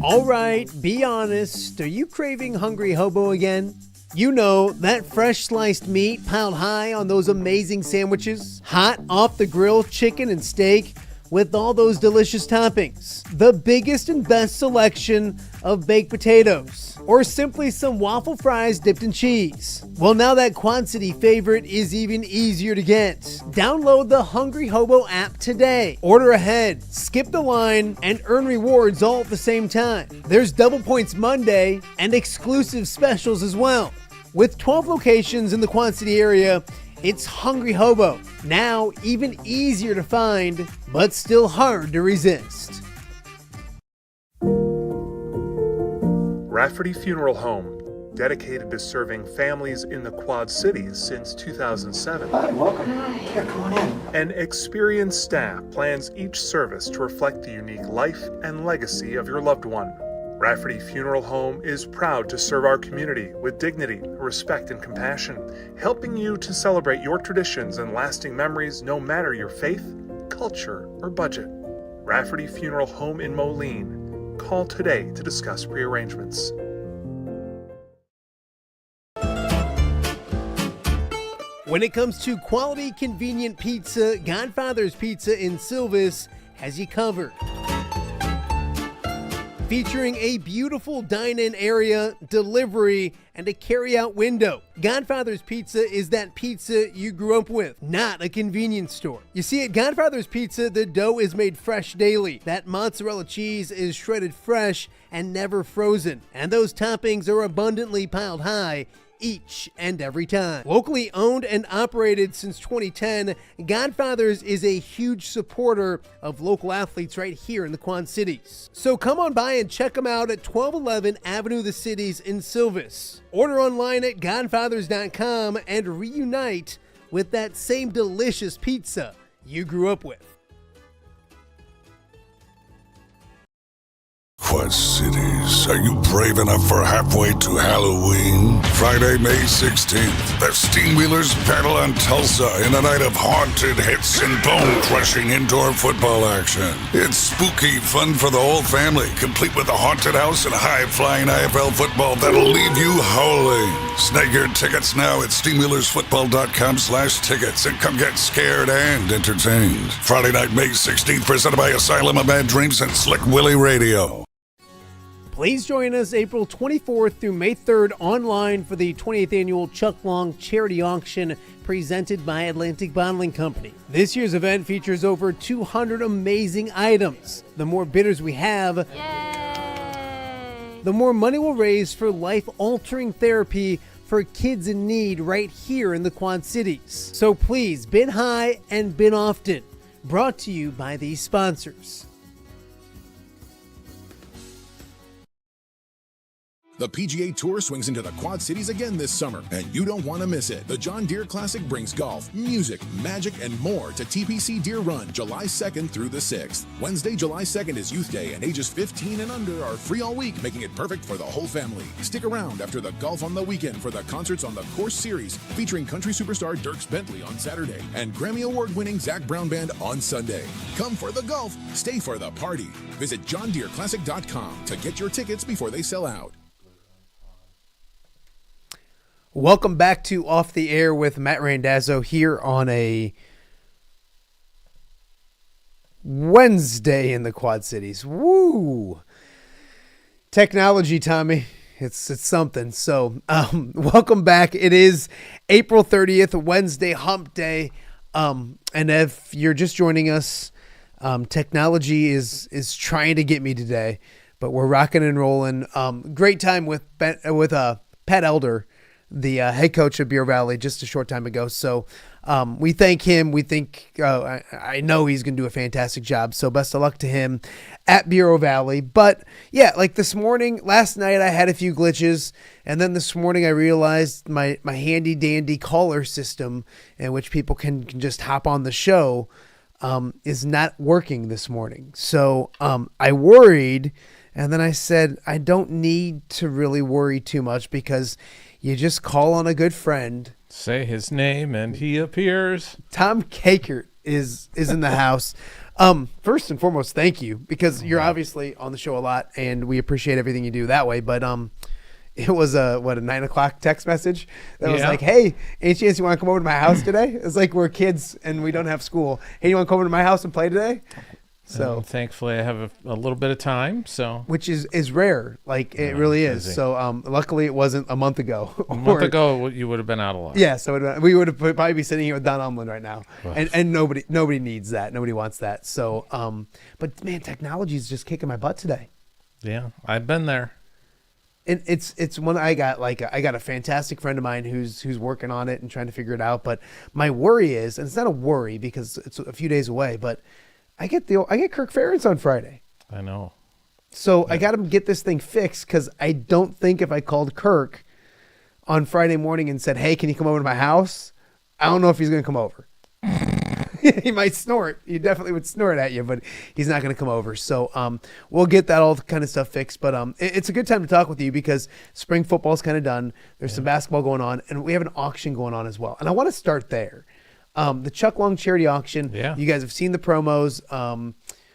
All right, be honest. Are you craving Hungry Hobo again? You know, that fresh sliced meat piled high on those amazing sandwiches, hot off the grill chicken and steak, with all those delicious toppings, the biggest and best selection of baked potatoes, or simply some waffle fries dipped in cheese. Well, now that Quad City favorite is even easier to get. Download the Hungry Hobo app today. Order ahead, skip the line, and earn rewards all at the same time. There's Double Points Monday and exclusive specials as well. With 12 locations in the Quad City area, it's Hungry Hobo. Now even easier to find, but still hard to resist.
Rafferty Funeral Home, dedicated to serving families in the Quad Cities since 2007.
Hi, welcome. Here, come on in.
An experienced staff plans each service to reflect the unique life and legacy of your loved one. Rafferty Funeral Home is proud to serve our community with dignity, respect, and compassion, helping you to celebrate your traditions and lasting memories no matter your faith, culture, or budget. Rafferty Funeral Home in Moline. Call today to discuss prearrangements.
When it comes to quality, convenient pizza, Godfather's Pizza in Silvis has you covered. Featuring a beautiful dine-in area, delivery, and a carry-out window. Godfather's Pizza is that pizza you grew up with, not a convenience store. You see, at Godfather's Pizza, the dough is made fresh daily. That mozzarella cheese is shredded fresh and never frozen. And those toppings are abundantly piled high each and every time. Locally owned and operated since 2010, Godfather's is a huge supporter of local athletes right here in the Quad Cities. So come on by and check them out at 1211 Avenue of the Cities in Silvis. Order online at godfathers.com and reunite with that same delicious pizza you grew up with.
Quad Cities, are you brave enough for halfway to Halloween? Friday, May 16th, the Steamwheelers battle on Tulsa in a night of haunted hits and bone-crushing indoor football action. It's spooky fun for the whole family, complete with a haunted house and high-flying IFL football that'll leave you howling. Snag your tickets now at steamwheelersfootball.com/tickets and come get scared and entertained. Friday night, May 16th, presented by Asylum of Bad Dreams and Slick Willie Radio.
Please join us April 24th through May 3rd online for the 20th annual Chuck Long Charity Auction presented by Atlantic Bottling Company. This year's event features over 200 amazing items. The more bidders we have, the more money we'll raise for life-altering therapy for kids in need right here in the Quad Cities. So please bid high and bid often. Brought to you by these sponsors.
The PGA Tour swings into the Quad Cities again this summer, and you don't want to miss it. The John Deere Classic brings golf, music, magic, and more to TPC Deer Run July 2nd through the 6th. Wednesday, July 2nd is Youth Day, and ages 15 and under are free all week, making it perfect for the whole family. Stick around after the golf on the weekend for the concerts on the Course Series, featuring country superstar Dierks Bentley on Saturday and Grammy Award-winning Zac Brown Band on Sunday. Come for the golf, stay for the party. Visit JohnDeereClassic.com to get your tickets before they sell out.
Welcome back to Off the Air with Matt Randazzo here on a Wednesday in the Quad Cities. Woo! Technology, Tommy. It's something. So, welcome back. It is April 30th, Wednesday, hump day. And if you're just joining us, technology is trying to get me today, but we're rocking and rolling. Great time with Pat Elder, the head coach of Bureau Valley, just a short time ago. So we thank him. We think I know he's going to do a fantastic job. So best of luck to him at Bureau Valley. But yeah, like last night I had a few glitches, and then this morning I realized my handy dandy caller system in which people can just hop on the show is not working this morning. So I worried, and then I said I don't need to really worry too much because you just call on a good friend.
Say his name and he appears.
Tom Kakert is in the house. First and foremost, thank you, because you're obviously on the show a lot and we appreciate everything you do that way. But it was a 9 o'clock text message that was like, hey, any chance you want to come over to my house today? It's like we're kids and we don't have school. Hey, you want to come over to my house and play today? So
thankfully I have a little bit of time, so
which is rare, like it really is. Busy. So luckily it wasn't a month ago.
A month ago you would have been out of luck.
Yeah, so we would have probably be sitting here with Don Umlin right now, and nobody needs that, nobody wants that. So but man, technology is just kicking my butt today.
Yeah, I've been there.
And it's one I got I got a fantastic friend of mine who's working on it and trying to figure it out. But my worry is, and it's not a worry because it's a few days away, but I get Kirk Ferentz on Friday.
I know.
So I got to get this thing fixed because I don't think if I called Kirk on Friday morning and said, "Hey, can you come over to my house?" I don't know if he's going to come over. He might snort. He definitely would snort at you, but he's not going to come over. So we'll get that all kind of stuff fixed. But it's a good time to talk with you because spring football is kind of done. There's some basketball going on, and we have an auction going on as well. And I want to start there. The Chuck Long charity auction.
Yeah.
You guys have seen the promos.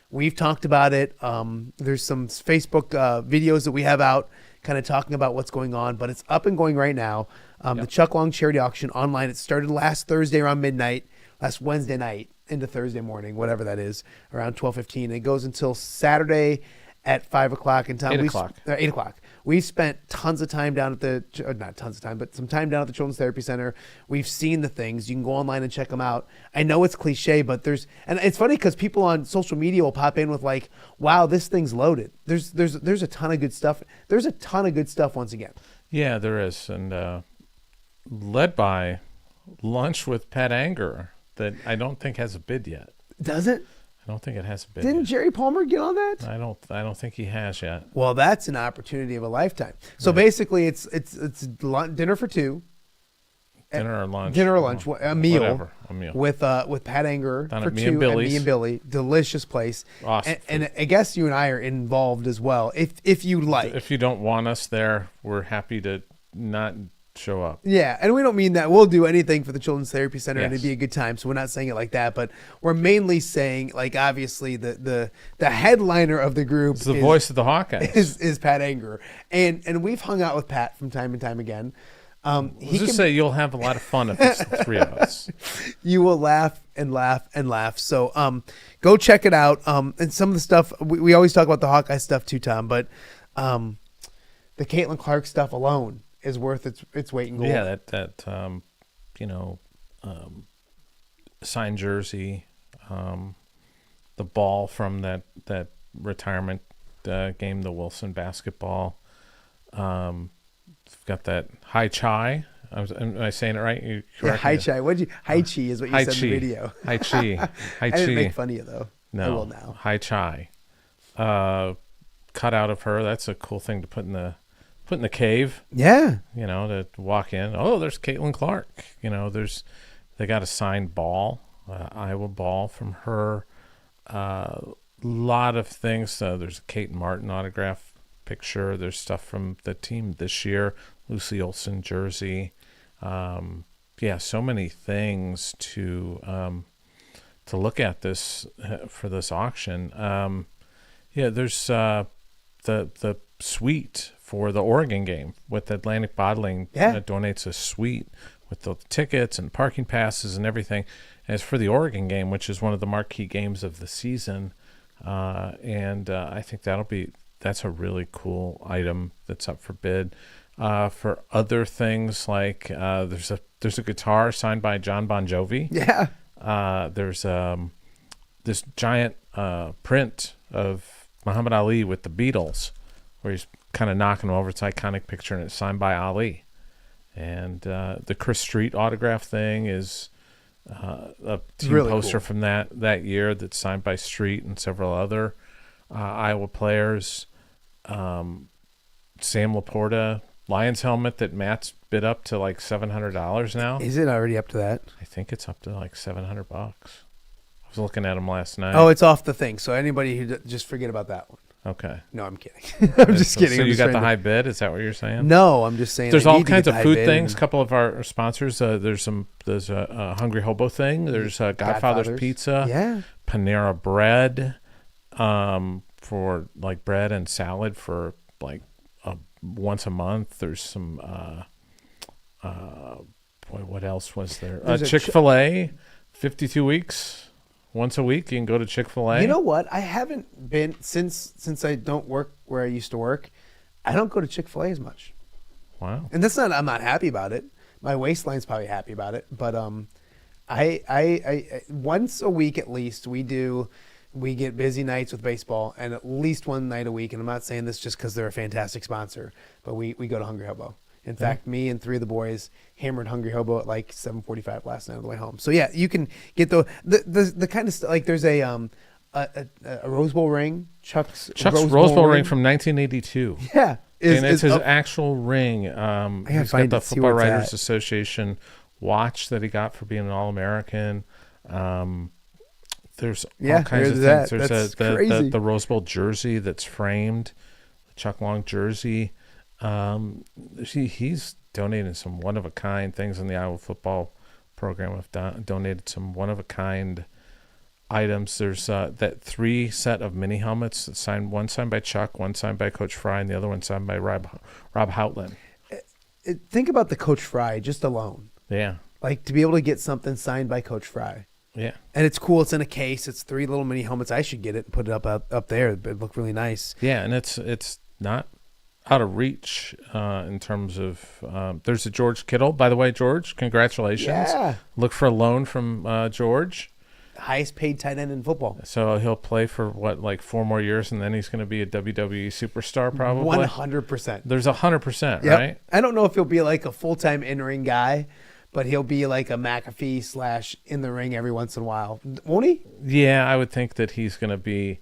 We've talked about it. There's some Facebook videos that we have out kind of talking about what's going on, but it's up and going right now. The Chuck Long charity auction online. It started last Thursday around midnight. Last Wednesday night into Thursday morning, whatever that is, around 12:15. It goes until Saturday at 5 o'clock in town.
8 o'clock.
8 o'clock. We've spent tons of time down at not tons of time, but some time down at the Children's Therapy Center. We've seen the things. You can go online and check them out. I know it's cliche, but and it's funny because people on social media will pop in with like, wow, this thing's loaded. There's a ton of good stuff. There's a ton of good stuff once again.
Yeah, there is. And led by Lunch with Pat Anger. That I don't think has a bid yet.
Does it?
I don't think it has a bid.
Didn't
yet.
Jerry Palmer get on that?
I don't think he has yet.
Well, that's an opportunity of a lifetime. So basically, it's dinner for two.
Dinner or lunch.
Dinner or lunch. A meal.
Whatever. A meal.
With Pat Anger
Down
for
at Me
two.
and Billy's.
Me and Billy. Delicious place.
Awesome.
And I guess you and I are involved as well, if you like.
If you don't want us there, we're happy to not show up.
Yeah, and we don't mean that. We'll do anything for the Children's Therapy Center and
Yes.
it'd be a good time. So we're not saying it like that, but we're mainly saying, like, obviously the headliner of the group
It's the voice of the Hawkeyes.
is Pat Anger. And we've hung out with Pat from time and time again.
He just say you'll have a lot of fun if it's the three of us.
You will laugh and laugh and laugh. So go check it out. And some of the stuff, we always talk about the Hawkeye stuff too, Tom, but the Caitlin Clark stuff alone is worth its weight in gold.
Yeah, that signed jersey, the ball from that retirement game, the Wilson basketball. Got that Hai Chai. Am I saying it right? You
yeah, Hai Chai. Hai Chi is what you said in the video.
Hai Chi. Hai
I
Chi.
didn't make fun of you though.
No.
I will now.
Hai Chai. Cut out of her. That's a cool thing to put in the cave.
Yeah.
To walk in. Oh, there's Caitlin Clark. They got a signed ball, Iowa ball from her. Lot of things. There's a Kate Martin autograph picture. There's stuff from the team this year. Lucy Olson jersey. So many things to look at this for this auction. There's the suite for the Oregon game with Atlantic Bottling. Donates a suite with the tickets and parking passes and everything. As for the Oregon game, which is one of the marquee games of the season, I think that's a really cool item that's up for bid. For other things like there's a guitar signed by John Bon Jovi.
Yeah.
There's this giant print of Muhammad Ali with the Beatles, where he's kind of knocking him over. It's an iconic picture, and it's signed by Ali. And the Chris Street autograph thing is a team
really
poster
cool.
from that year that's signed by Street and several other Iowa players. Sam Laporta Lions helmet that Matt's bid up to like $700 now.
Is it already up to that?
I think it's up to like $700. I was looking at them last night.
Oh, it's off the thing. So anybody who just forget about that one.
Okay.
No, I'm kidding. I'm just kidding.
So
I'm
you
just
got the
trying to-
high bid? Is that what you're saying?
No, I'm just saying.
There's
I
all
need to
kinds
get
of
the
food
high bid
things. A
and-
couple of our sponsors. There's a Hungry Hobo thing. There's Godfather's Pizza.
Yeah.
Panera Bread, for like bread and salad for like once a month. There's some what else was there?
There's a
Chick-fil-A, 52 weeks. Once a week, you can go to Chick-fil-A.
You know what? I haven't been since I don't work where I used to work. I don't go to Chick-fil-A as much.
Wow.
And that's not. I'm not happy about it. My waistline's probably happy about it. But I once a week at least we do we get busy nights with baseball, and at least one night a week, and I'm not saying this just because they're a fantastic sponsor, but we go to Hungry Hobo. In fact, me and 3 of the boys hammered Hungry Hobo at like 7:45 last night on the way home. So yeah, you can get the kind of stuff. Like there's a Rose Bowl ring, Chuck's
Rose Bowl ring from 1982.
Yeah,
and it's his actual ring. He's got the Football Writers Association watch that he got for being an All-American. There's all kinds of things. There's the Rose Bowl jersey that's framed, the Chuck Long jersey. He's donated some one-of-a-kind things in the Iowa football program. Have donated some one-of-a-kind items. There's that 3 set of mini helmets that signed. One signed by Chuck, one signed by Coach Fry, and the other one signed by Rob Houtland.
Think about the Coach Fry just alone.
Yeah.
Like to be able to get something signed by Coach Fry.
Yeah.
And it's cool. It's in a case. It's 3 little mini helmets. I should get it and put it up there. It'd look really nice.
Yeah, and it's not out of reach in terms of there's a George Kittle. By the way, George, congratulations.
Yeah.
Look for a loan from George.
Highest paid tight end in football.
So he'll play for like 4 more years, and then he's going to be a WWE superstar probably.
100%.
There's 100%,
yep.
Right?
I don't know if he'll be like a full-time in-ring guy, but he'll be like a McAfee / in the ring every once in a while. Won't he?
Yeah, I would think that he's going to be.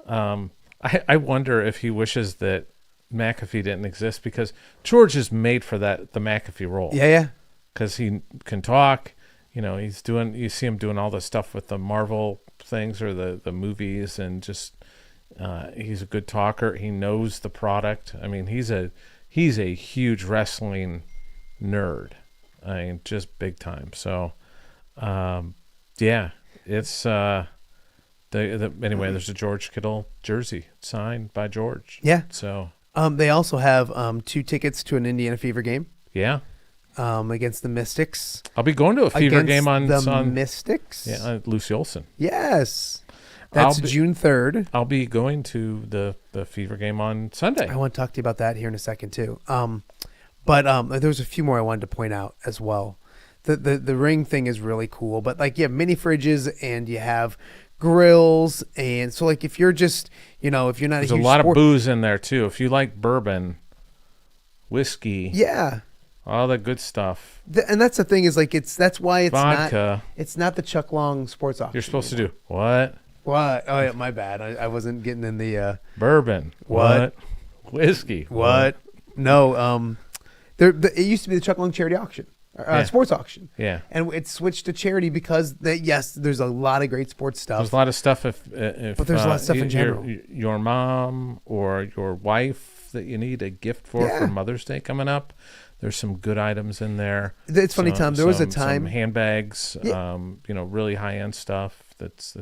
I wonder if he wishes that McAfee didn't exist, because George is made for the McAfee role.
Yeah.
Because he can talk. You see him doing all the stuff with the Marvel things or the movies, and just he's a good talker. He knows the product. I mean, he's a huge wrestling nerd. I mean, just big time. So, yeah, it's anyway. There's a George Kittle jersey signed by George.
Yeah.
So,
they also have 2 tickets to an Indiana Fever game.
Yeah.
Against the Mystics.
I'll be going to a Fever game on
Mystics.
Yeah, Lucy Olson.
Yes, that's June 3rd.
I'll be going to the Fever game on Sunday.
I want to talk to you about that here in a second too. But there's a few more I wanted to point out as well. The ring thing is really cool, but like you have mini fridges and you have grills, and so like if you're just if you're not
there's a lot of booze in there too. If you like bourbon, whiskey,
yeah.
All the good stuff.
And that's the thing is like that's why it's
vodka.
It's not the Chuck Long sports auction.
You're supposed to do what?
What? Oh yeah, my bad. I wasn't getting in the
bourbon. What? Whiskey.
What? No. It used to be the Chuck Long charity auction, sports auction.
Yeah.
And it switched to charity because yes, there's a lot of great sports stuff.
There's a lot of stuff
but there's a lot of stuff in general.
Your mom or your wife that you need a gift for Mother's Day coming up. There's some good items in there.
It's funny, Tom. There was a time
some handbags, really high end stuff. That's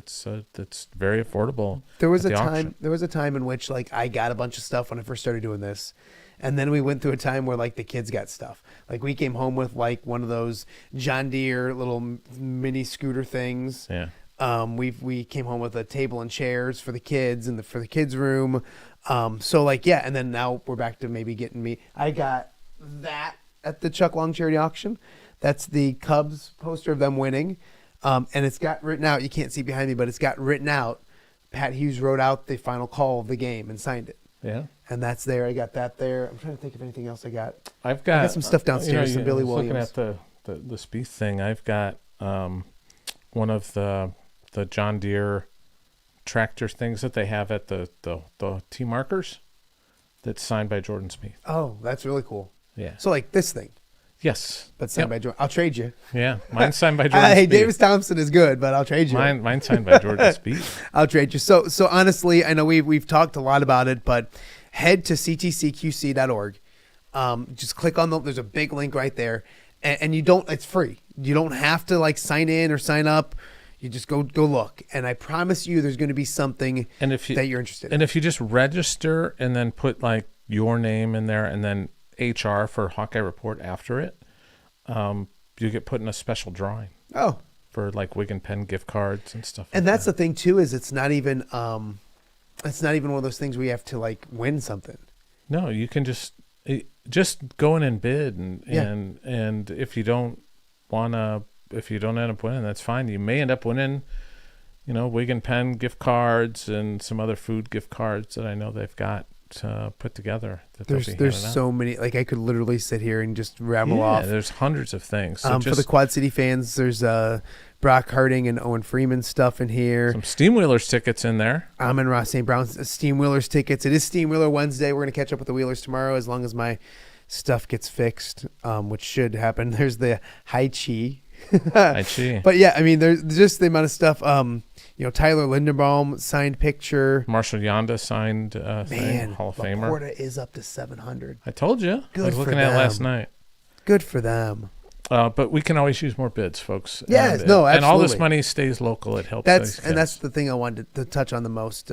very affordable.
There was a time. There was a time in which like I got a bunch of stuff when I first started doing this, and then we went through a time where like the kids got stuff. Like we came home with like one of those John Deere little mini scooter things.
Yeah.
We came home with a table and chairs for the kids and for the kids' room. So like and then now we're back to maybe getting me. I got that at the Chuck Long charity auction. That's the Cubs poster of them winning. And it's got written out. You can't see behind me, but it's got written out. Pat Hughes wrote out the final call of the game and signed it.
Yeah.
And that's there. I got that there. I'm trying to think of anything else I got.
I
got some stuff downstairs. Some Billy Williams.
Looking at the Spieth thing, I've got one of the John Deere tractor things that they have at the T markers that's signed by Jordan Spieth.
Oh, that's really cool.
Yeah.
So like this thing.
Yes.
But signed by Jordan. I'll trade you.
Yeah. Mine's signed by Jordan Spieth.
Hey, Davis Thompson is good, but I'll trade you.
Mine's signed by Jordan Spieth.
I'll trade you. So honestly, I know we've talked a lot about it, but head to ctcqc.org. Just click on there's a big link right there, and it's free. You don't have to like sign in or sign up. You just go look, and I promise you, there's going to be something that you're interested in.
And if you just register and then put like your name in there, and then HR for Hawkeye Report after it, you get put in a special drawing.
Oh,
for like Wig and Pen gift cards and stuff.
And that's the thing too, is it's not even one of those things where you have to like win something.
No, you can just go in and bid, and if you don't end up winning, that's fine. You may end up winning Wig and Pen gift cards and some other food gift cards that I know they've got put together.
There's so many. Like I could literally sit here and just ramble off.
There's hundreds of things.
So for the Quad City fans, there's Brock Harding and Owen Freeman stuff in here.
Some Steamwheelers tickets in there.
I'm in Ross St. Brown's Steamwheelers tickets. It is Steamwheeler Wednesday. We're going to catch up with the Wheelers tomorrow as long as my stuff gets fixed, which should happen. There's the Hai Chi.
Hai Chi.
But yeah, I mean, there's just the amount of stuff. Tyler Linderbaum signed picture.
Marshall Yonda signed thing, Hall of Famer.
Laporta is up to 700.
I told you.
Good
I was
for
looking at it last night.
Good for them.
But we can always use more bids, folks.
Yes,
absolutely.
And
all this money stays local. It helps.
That's the thing I wanted to touch on the most.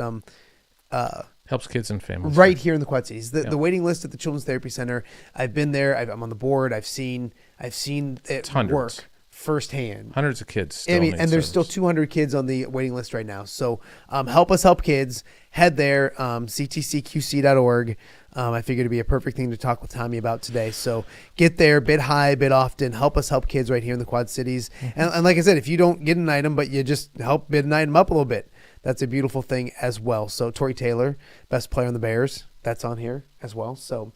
Helps kids and families.
Right here in the Quad Cities. The waiting list at the Children's Therapy Center. I've been there. I'm on the board. I've seen it work firsthand.
Hundreds of kids.
And there's still 200 kids on the waiting list right now. So help us help kids. Head there, ctcqc.org. I figured it'd be a perfect thing to talk with Tommy about today. So get there, bid high, bid often. Help us help kids right here in the Quad Cities. Mm-hmm. And like I said, if you don't get an item, but you just help bid an item up a little bit, that's a beautiful thing as well. So Torrey Taylor, best player on the Bears, that's on here as well. So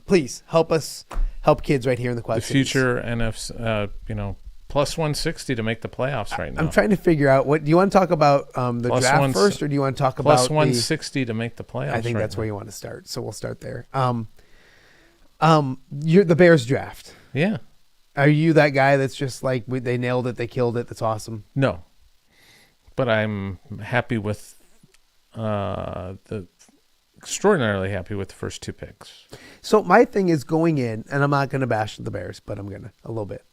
please help us help kids right here in the Quad Cities.
The future NFC, plus 160 to make the playoffs right now.
I'm trying to figure out do you want to talk about the plus draft first, or do you want to talk about
plus 160 to make the playoffs?
I think that's where you want to start. So we'll start there. You're the Bears draft.
Yeah.
Are you that guy that's just like they nailed it, they killed it? That's awesome.
No, but I'm happy with extraordinarily happy with the first two picks.
So my thing is going in, and I'm not going to bash the Bears, but I'm going to a little bit.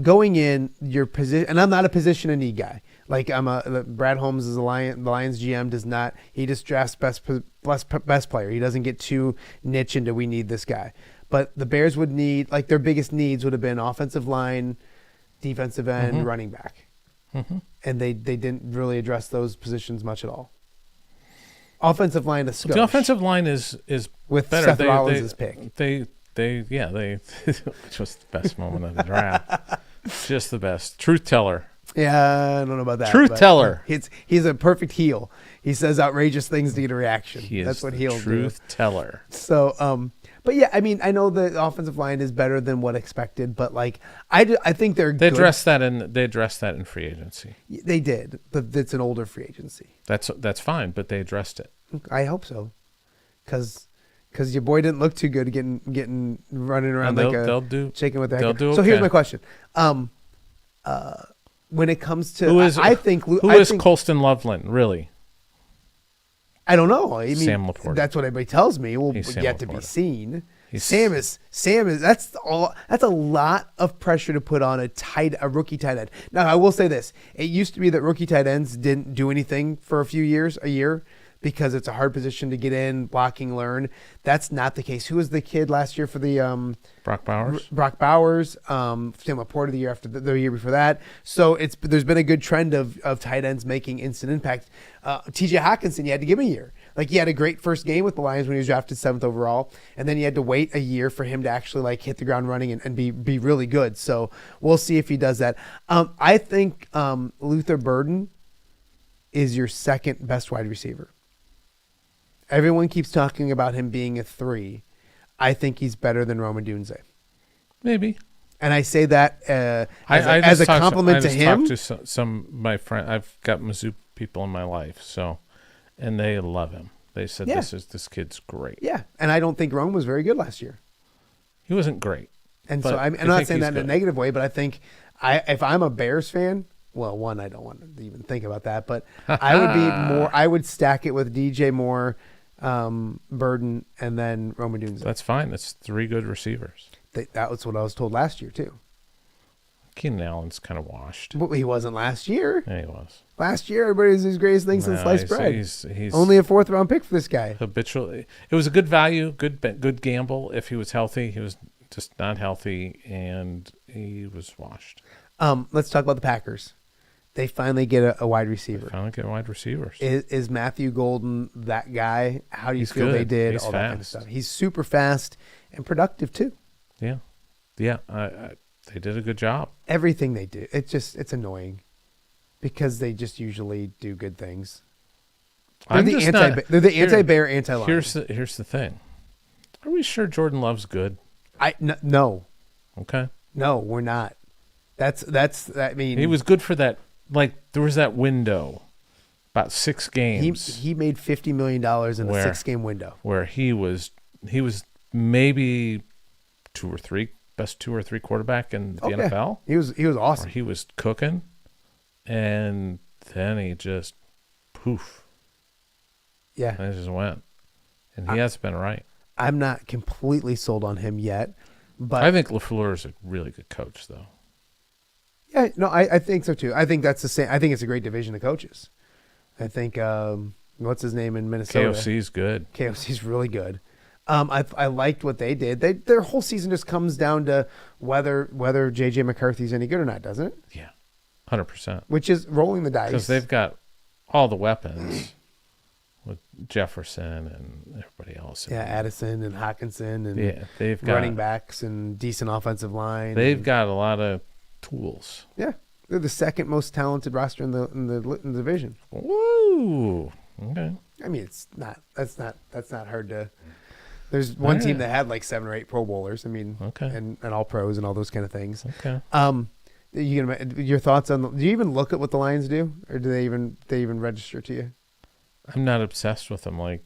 Going in your position, and I'm not a position of need guy. Like Brad Holmes is the Lions GM does not. He just drafts best player. He doesn't get too niche into we need this guy. But the Bears would need, like, their biggest needs would have been offensive line, defensive end, running back, and they didn't really address those positions much at all. Offensive line is
the offensive line is
with
better.
Seth Rollins' pick.
They which was the best moment of the draft. Just the best. Truth teller.
Yeah, I don't know about that.
Truth teller.
He's a perfect heel. He says outrageous things to get a reaction.
That's what he'll do. Truth teller.
So, but yeah, I mean, I know the offensive line is better than what expected, but like, I think they're good.
They addressed that in free agency.
They did, but it's an older free agency.
That's fine, but they addressed it.
I hope so, because your boy didn't look too good getting running around shaking with their head. So here's my question. When it comes to,
who is Colston Loveland really?
I don't know. I mean,
Sam Laporta.
That's what everybody tells me. Well, yet to be seen. Sam is. That's a lot of pressure to put on a rookie tight end. Now, I will say this: it used to be that rookie tight ends didn't do anything for a year, because it's a hard position to get in, blocking, learn. That's not the case. Who was the kid last year for the
Brock Bowers?
Brock Bowers. Sam Laporta the year before that. So there's been a good trend of tight ends making instant impact. T.J. Hawkinson, you had to give him a year. Like, he had a great first game with the Lions when he was drafted 7th overall, and then you had to wait a year for him to actually like hit the ground running and be really good. So we'll see if he does that. I think Luther Burden is your second best wide receiver. Everyone keeps talking about him being a 3. I think he's better than Rome Odunze.
Maybe.
And I say that as a compliment to him.
I just talked to some of my friends. I've got Mizzou people in my life, and they love him. They said this kid's great.
Yeah, and I don't think Rome was very good last year.
He wasn't great.
And so I'm not saying that in a negative way, but I think if I'm a Bears fan, well, one, I don't want to even think about that, but I would stack it with DJ Moore, Burden, and then Rome Odunze.
That's fine. That's 3 good receivers.
That was what I was told last year too.
Keenan Allen's kind of washed.
But he wasn't last year.
Yeah, he was.
Last year, everybody's his greatest thing since sliced bread.
He's
only a 4th round pick for this guy.
Habitually, it was a good value, good gamble. If he was healthy, he was just not healthy, and he was washed.
Let's talk about the Packers. They finally get a wide receiver. Is Matthew Golden that guy? How do you feel they did?
He's
all
fast.
That kind of stuff. He's super fast and productive too.
Yeah. They did a good job.
Everything they do, it's annoying. Because they just usually do good things.
They're
the anti-bear, anti-lion.
Here's the thing. Are we sure Jordan Love's good?
No.
Okay.
No, we're not. I mean,
he was good for that. Like, there was that window, about 6 games.
He made $50 million in a 6-game window.
Where he was maybe best 2 or 3 quarterback in the NFL.
He was awesome.
Or he was cooking, and then he just poof.
Yeah,
and it just went, and he has been right.
I'm not completely sold on him yet, but
I think LaFleur is a really good coach, though.
Yeah, no, I think so too. I think that's the same. I think it's a great division of coaches. I think what's his name in Minnesota?
KOC's good.
KOC's really good. I liked what they did. Their whole season just comes down to whether JJ McCarthy's any good or not, doesn't it?
Yeah, 100%.
Which is rolling the dice
because they've got all the weapons with Jefferson and everybody else.
Yeah, Addison and Hawkinson and
they've got
running backs and decent offensive line.
They've got a lot of tools.
Yeah, they're the second most talented roster in the division.
Woo! Okay.
I mean, it's not. That's not hard to. There's one team that had like 7 or 8 Pro Bowlers. I mean, and all pros and all those kind of things.
Okay.
Your thoughts on? Do you even look at what the Lions do, or do they even register to you?
I'm not obsessed with them. Like,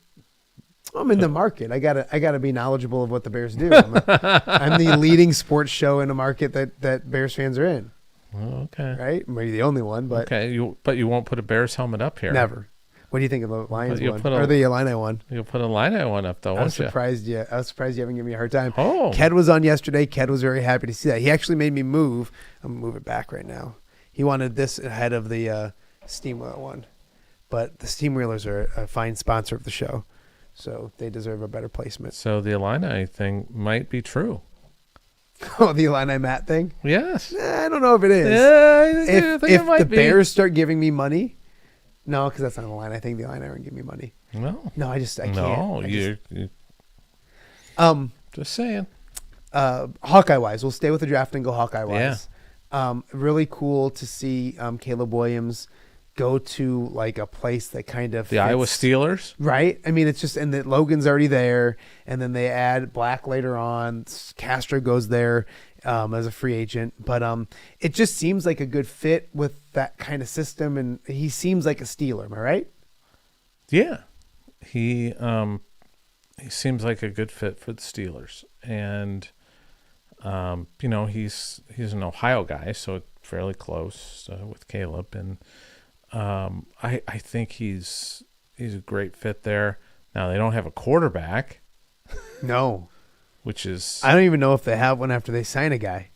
I'm in the market. I gotta be knowledgeable of what the Bears do. I'm the leading sports show in a market that Bears fans are in.
Okay.
Right? Maybe the only one, but
but you won't put a Bears helmet up here.
Never. What do you think of the Lions one
or
the Illini one?
You'll put a Illini one up though.
I was surprised you haven't given me a hard time.
Oh.
Ked was on yesterday. Ked was very happy to see that. He actually made me move. I'm gonna move it back right now. He wanted this ahead of the Steamwheel one, but the Steamwheelers are a fine sponsor of the show, so they deserve a better placement.
So the Illini thing might be true.
Oh, the Illini Matt thing?
Yes.
I don't know if it is.
Yeah,
if the Bears start giving me money, no, because that's not a line. I think the Illini aren't giving me money. No, I can't.
No, just saying.
Hawkeye wise, we'll stay with the draft and go Hawkeye wise. Yeah. Really cool to see Caleb Williams go to like a place that kind of
the Iowa Steelers,
right? I mean, it's just, and that Logan's already there, and then they add Black later on. Castro goes there as a free agent, but it just seems like a good fit with that kind of system, and he seems like a Steeler. Am I right?
Yeah, he seems like a good fit for the Steelers, and he's an Ohio guy, so fairly close with Caleb, and I think he's a great fit there. Now they don't have a quarterback.
No.
Which is,
I don't even know if they have one after they sign a guy.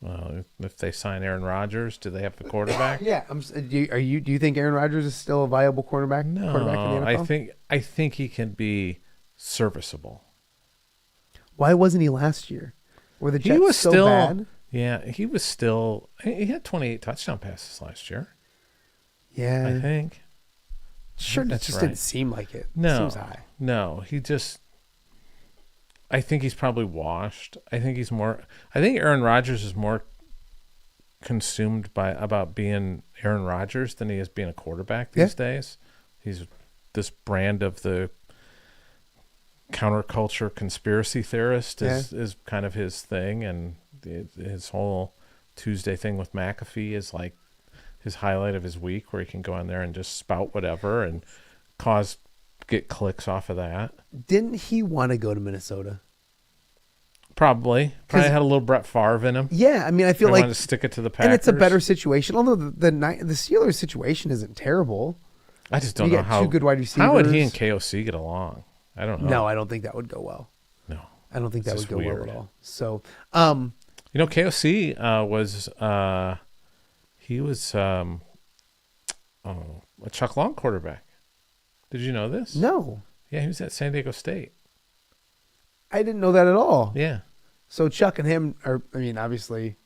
Well, if they sign Aaron Rodgers, do they have the quarterback?
Yeah. Do you think Aaron Rodgers is still a viable quarterback?
No,
quarterback in the NFL?
I think he can be serviceable.
Why wasn't he last year? Were the Jets so bad?
Yeah, he was still. He had 28 touchdown passes last year.
Yeah,
I think.
Sure, it just didn't seem like it.
No,
it seems high.
No, he just. I think he's probably washed. I think Aaron Rodgers is more consumed about being Aaron Rodgers than he is being a quarterback these days. He's this brand of the counterculture conspiracy theorist is kind of his thing, and his whole Tuesday thing with McAfee is like his highlight of his week, where he can go in there and just spout whatever and get clicks off of that.
Didn't he want to go to Minnesota?
Probably had a little Brett Favre in him.
Yeah, I mean, I feel like
wanted to stick it to the Packers,
and it's a better situation. Although the Steelers situation isn't terrible.
I just don't know how
2 good wide receivers.
How would he and KOC get along? I don't know.
No, I don't think that would go well.
No,
I don't think that would go well at all. So,
KOC was he was a Chuck Long quarterback. Did you know this?
No.
Yeah, he was at San Diego State.
I didn't know that at all.
Yeah.
So Chuck and him are, I mean, obviously,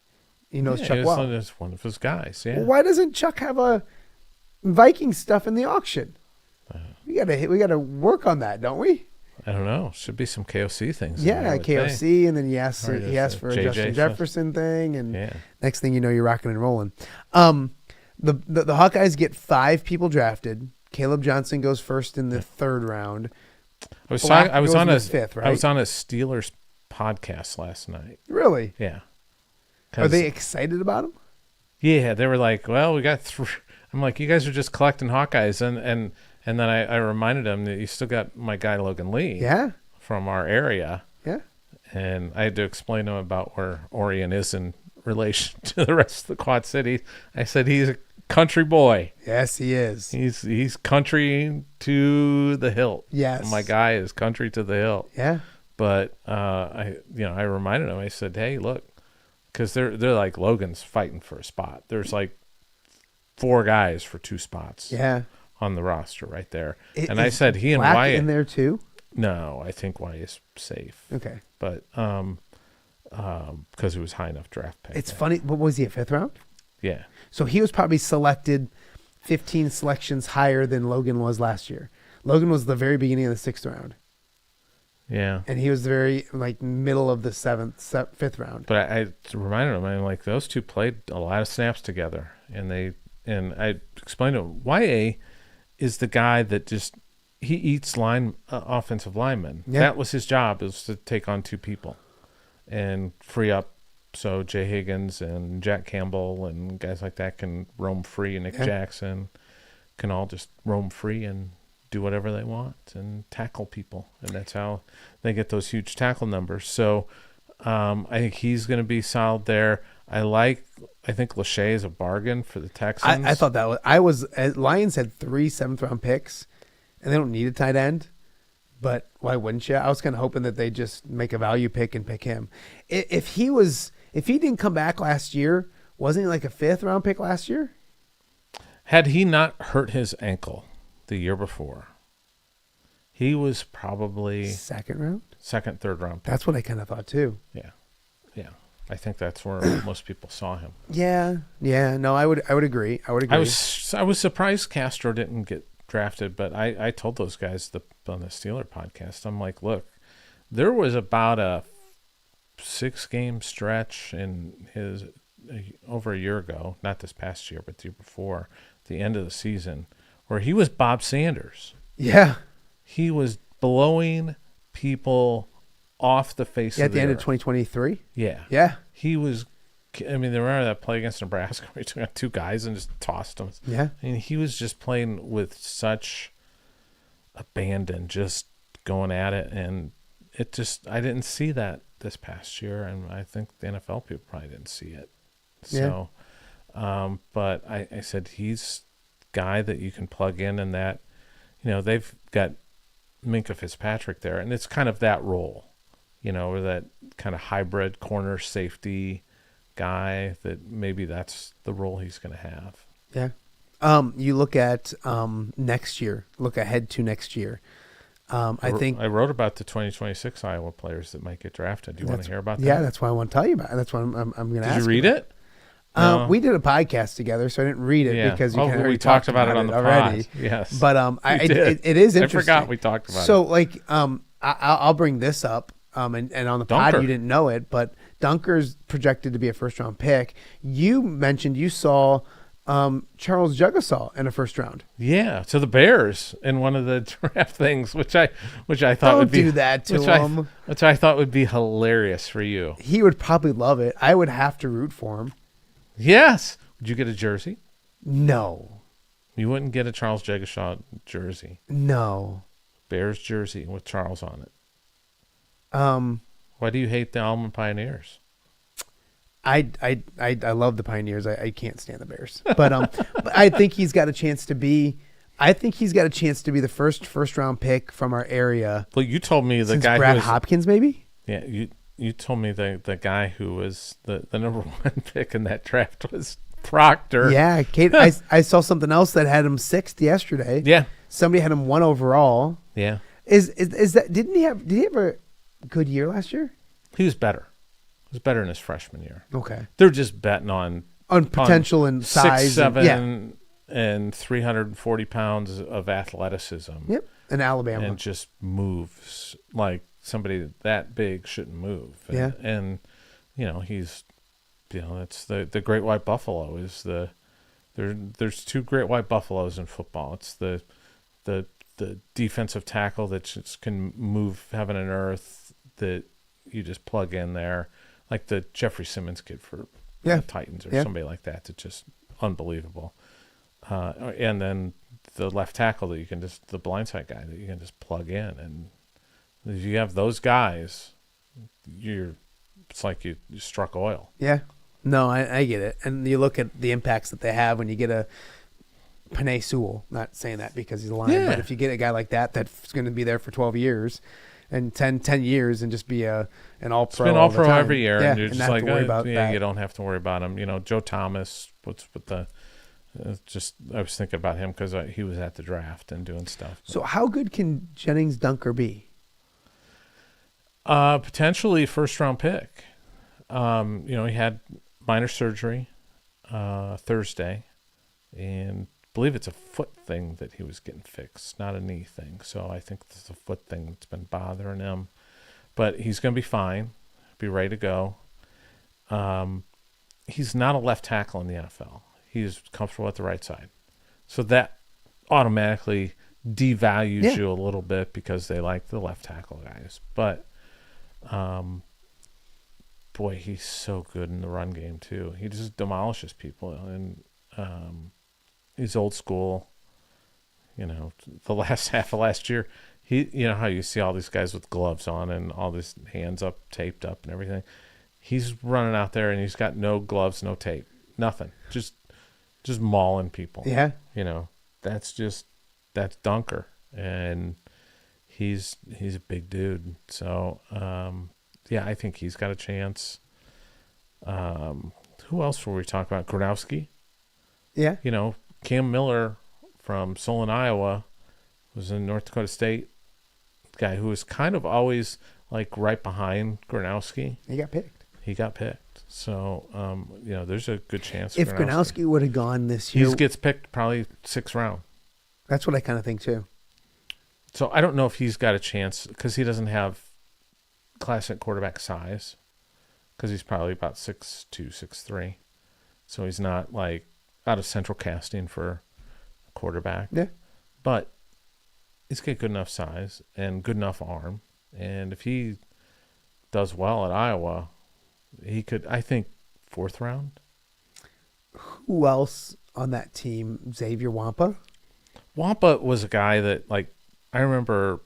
he knows Chuck well.
He's one of his guys, yeah.
Well, why doesn't Chuck have a Viking stuff in the auction? We gotta work on that, don't we?
I don't know. Should be some KOC things.
Yeah, KOC, and then he asked for a Justin Jefferson thing, and next thing you know, you're rocking and rolling. The Hawkeyes get 5 people drafted. Caleb Johnson goes first in the 3rd round.
I was
Black
on
goes in
a
the 5th, right?
I was on a Steelers podcast last night.
Really?
Yeah.
Are they excited about him?
Yeah, they were like, "Well, we got 3." I'm like, "You guys are just collecting Hawkeyes," and then I reminded them that you still got my guy Logan Lee.
Yeah.
From our area.
Yeah.
And I had to explain to him about where Orion is in relation to the rest of the Quad Cities. I said he's a country boy.
Yes, he is.
He's country to the hilt.
Yes.
My guy is country to the hilt.
Yeah.
But I reminded him. I said, "Hey, look, because they're like Logan's fighting for a spot. There's like 4 guys for 2 spots.
Yeah.
On the roster right there." And I said, he and
Black
Wyatt
in there too.
No, I think Wyatt's safe.
Okay.
But because he was high enough draft pick.
It's funny. What was he, a 5th round?
Yeah.
So he was probably selected 15 selections higher than Logan was last year. Logan was the very beginning of the 6th round.
Yeah.
And he was the very middle of the 5th round.
But I reminded him, like those two played a lot of snaps together, and I explained to him, YA is the guy that just he eats offensive linemen.
Yeah.
That was his job, is to take on 2 people and free up so Jay Higgins and Jack Campbell and guys like that can roam free, and Nick Jackson can all just roam free and do whatever they want and tackle people, and that's how they get those huge tackle numbers. So I think he's going to be solid there. I think Lachey is a bargain for the Texans.
I thought that Lions had 3 7th-round picks, and they don't need a tight end, but why wouldn't you? I was kind of hoping that they just make a value pick and pick him. If he didn't come back last year, wasn't he like a 5th-round pick last year?
Had he not hurt his ankle the year before, he was probably
2nd round,
2nd, 3rd round pick.
That's what I kind of thought too.
Yeah. I think that's where most people saw him.
Yeah. No, I would agree. I
was surprised Castro didn't get drafted, but I told those guys on the Steeler podcast, I'm like, look, there was about a 6-game stretch in his over a year ago, not this past year, but the year before, the end of the season, where he was Bob Sanders.
Yeah.
He was blowing people off the face of the
at the end
earth.
of 2023.
Yeah. He was. I mean, they remember that play against Nebraska where he took out 2 guys and just tossed them.
Yeah.
I mean, he was just playing with such abandon, just going at it, and it just, I didn't see that this past year, and I think the NFL people probably didn't see it. So, but I said he's guy that you can plug in, and that, they've got Minkah Fitzpatrick there, and it's kind of that role, or that kind of hybrid corner safety guy, that maybe that's the role he's going to have.
Yeah. You look at next year, look ahead to next year. I think
I wrote about the 2026 Iowa players that might get drafted. Do you want to hear about that?
Yeah, that's why I want to tell you about it. That's why I'm going to ask.
Did you read it?
No. We did a podcast together, so I didn't read it because you
we talked about it on the
already.
Pod. Yes,
but it is interesting.
I forgot we talked about it.
So I'll bring this up. And on the pod you didn't know it, but Dunker's projected to be a 1st-round pick. You mentioned you saw Charles Jugusah in a 1st round.
Yeah, to the Bears in one of the draft things, which I thought would be,
don't do that to him.
Which I thought would be hilarious for you.
He would probably love it. I would have to root for him.
Yes. Would you get a jersey?
No.
You wouldn't get a Charles Jugusah jersey.
No.
Bears jersey with Charles on it. Why do you hate the Almond Pioneers?
I love the Pioneers. I can't stand the Bears, but I think he's got a chance to be. I think he's got a chance to be the first round pick from our area.
Well, you told me the
since
guy
Brad
who was,
Hopkins, maybe.
Yeah, you told me the guy who was the number 1 pick in that draft was Proctor.
Yeah, Kate. I saw something else that had him 6th yesterday.
Yeah,
somebody had him 1 overall.
Yeah,
is that? Did he have a good year last year?
He was better. He was better in his freshman year.
Okay,
they're just betting on
potential and size,
6'7" and 340 pounds of athleticism.
Yep, in Alabama,
and just moves like somebody that big shouldn't move. And he's, that's the Great White Buffalo is the There's two great white buffaloes in football. It's the defensive tackle that just can move heaven and earth, that you just plug in there, like the Jeffrey Simmons kid for the Titans or somebody like that. It's just unbelievable. And then the left tackle that you can just, the blindside guy that you can just plug in. And if you have those guys, it's like you struck oil.
Yeah. No, I get it. And you look at the impacts that they have when you get a Penei Sewell, not saying that because he's a Lion, but if you get a guy like that that's going to be there for 12 years and 10 years and just be an all-pro.
It's been all-pro every year.
Yeah,
and you're just like,
you
don't have to worry about him. Joe Thomas, what's with the I was thinking about him because he was at the draft and doing stuff.
So how good can Jennings Dunker be?
Potentially first-round pick. He had minor surgery Thursday, and I believe it's a foot thing that he was getting fixed, not a knee thing. So I think it's a foot thing that's been bothering him. But he's going to be fine, be ready to go. He's not a left tackle in the NFL. He's comfortable at the right side. So that automatically devalues you a little bit because they like the left tackle guys. But, boy, he's so good in the run game too. He just demolishes people. And he's old school. The last half of last year, how you see all these guys with gloves on and all these hands up, taped up and everything. He's running out there and he's got no gloves, no tape, nothing. Just mauling people.
Yeah.
That's Dunker. And he's a big dude. So, I think he's got a chance. Who else were we talking about? Gronowski?
Yeah.
Cam Miller from Solon, Iowa, was in North Dakota State. Guy who was kind of always like right behind Gronowski.
He got picked.
So, there's a good chance.
If Gronowski would have gone this year,
he gets picked probably 6th round.
That's what I kind of think too.
So I don't know if he's got a chance because he doesn't have classic quarterback size, because he's probably about 6'2", 6'3". So he's not like out of central casting for a quarterback.
Yeah.
But he's got good enough size and good enough arm. And if he does well at Iowa, he could, I think, 4th round.
Who else on that team? Xavier Wampa?
Wampa was a guy that, I remember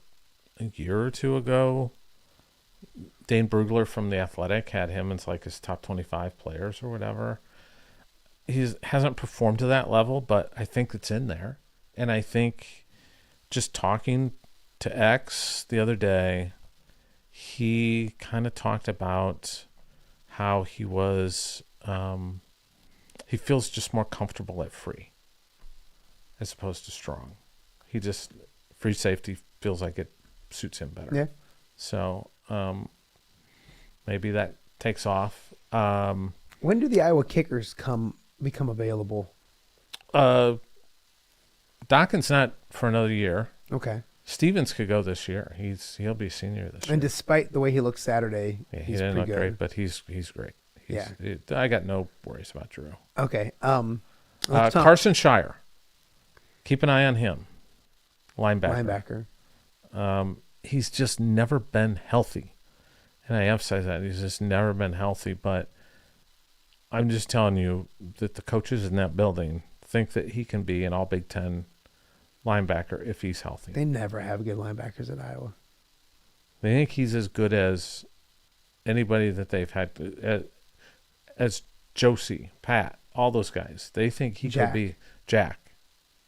a year or two ago, Dane Brugler from The Athletic had him as his top 25 players or whatever. He hasn't performed to that level, but I think it's in there. And I think just talking to X the other day, he kind of talked about how he was, he feels just more comfortable at free as opposed to strong. He just, free safety feels like it suits him better.
Yeah.
So maybe that takes off.
When do the Iowa kickers become available?
Dawkins not for another year.
Okay.
Stevens could go this year. He'll be senior this year.
And despite the way he looked Saturday,
he
he's
didn't look
pretty good.
great, but he's great. I got no worries about Drew.
Okay.
Carson Shire. Keep an eye on him. Linebacker. He's just never been healthy. And I emphasize that. He's just never been healthy. But I'm just telling you that the coaches in that building think that he can be an all Big Ten linebacker if he's healthy.
They never have good linebackers at Iowa.
They think he's as good as anybody that they've had, as Josie, Pat, all those guys. They think he could be Jack.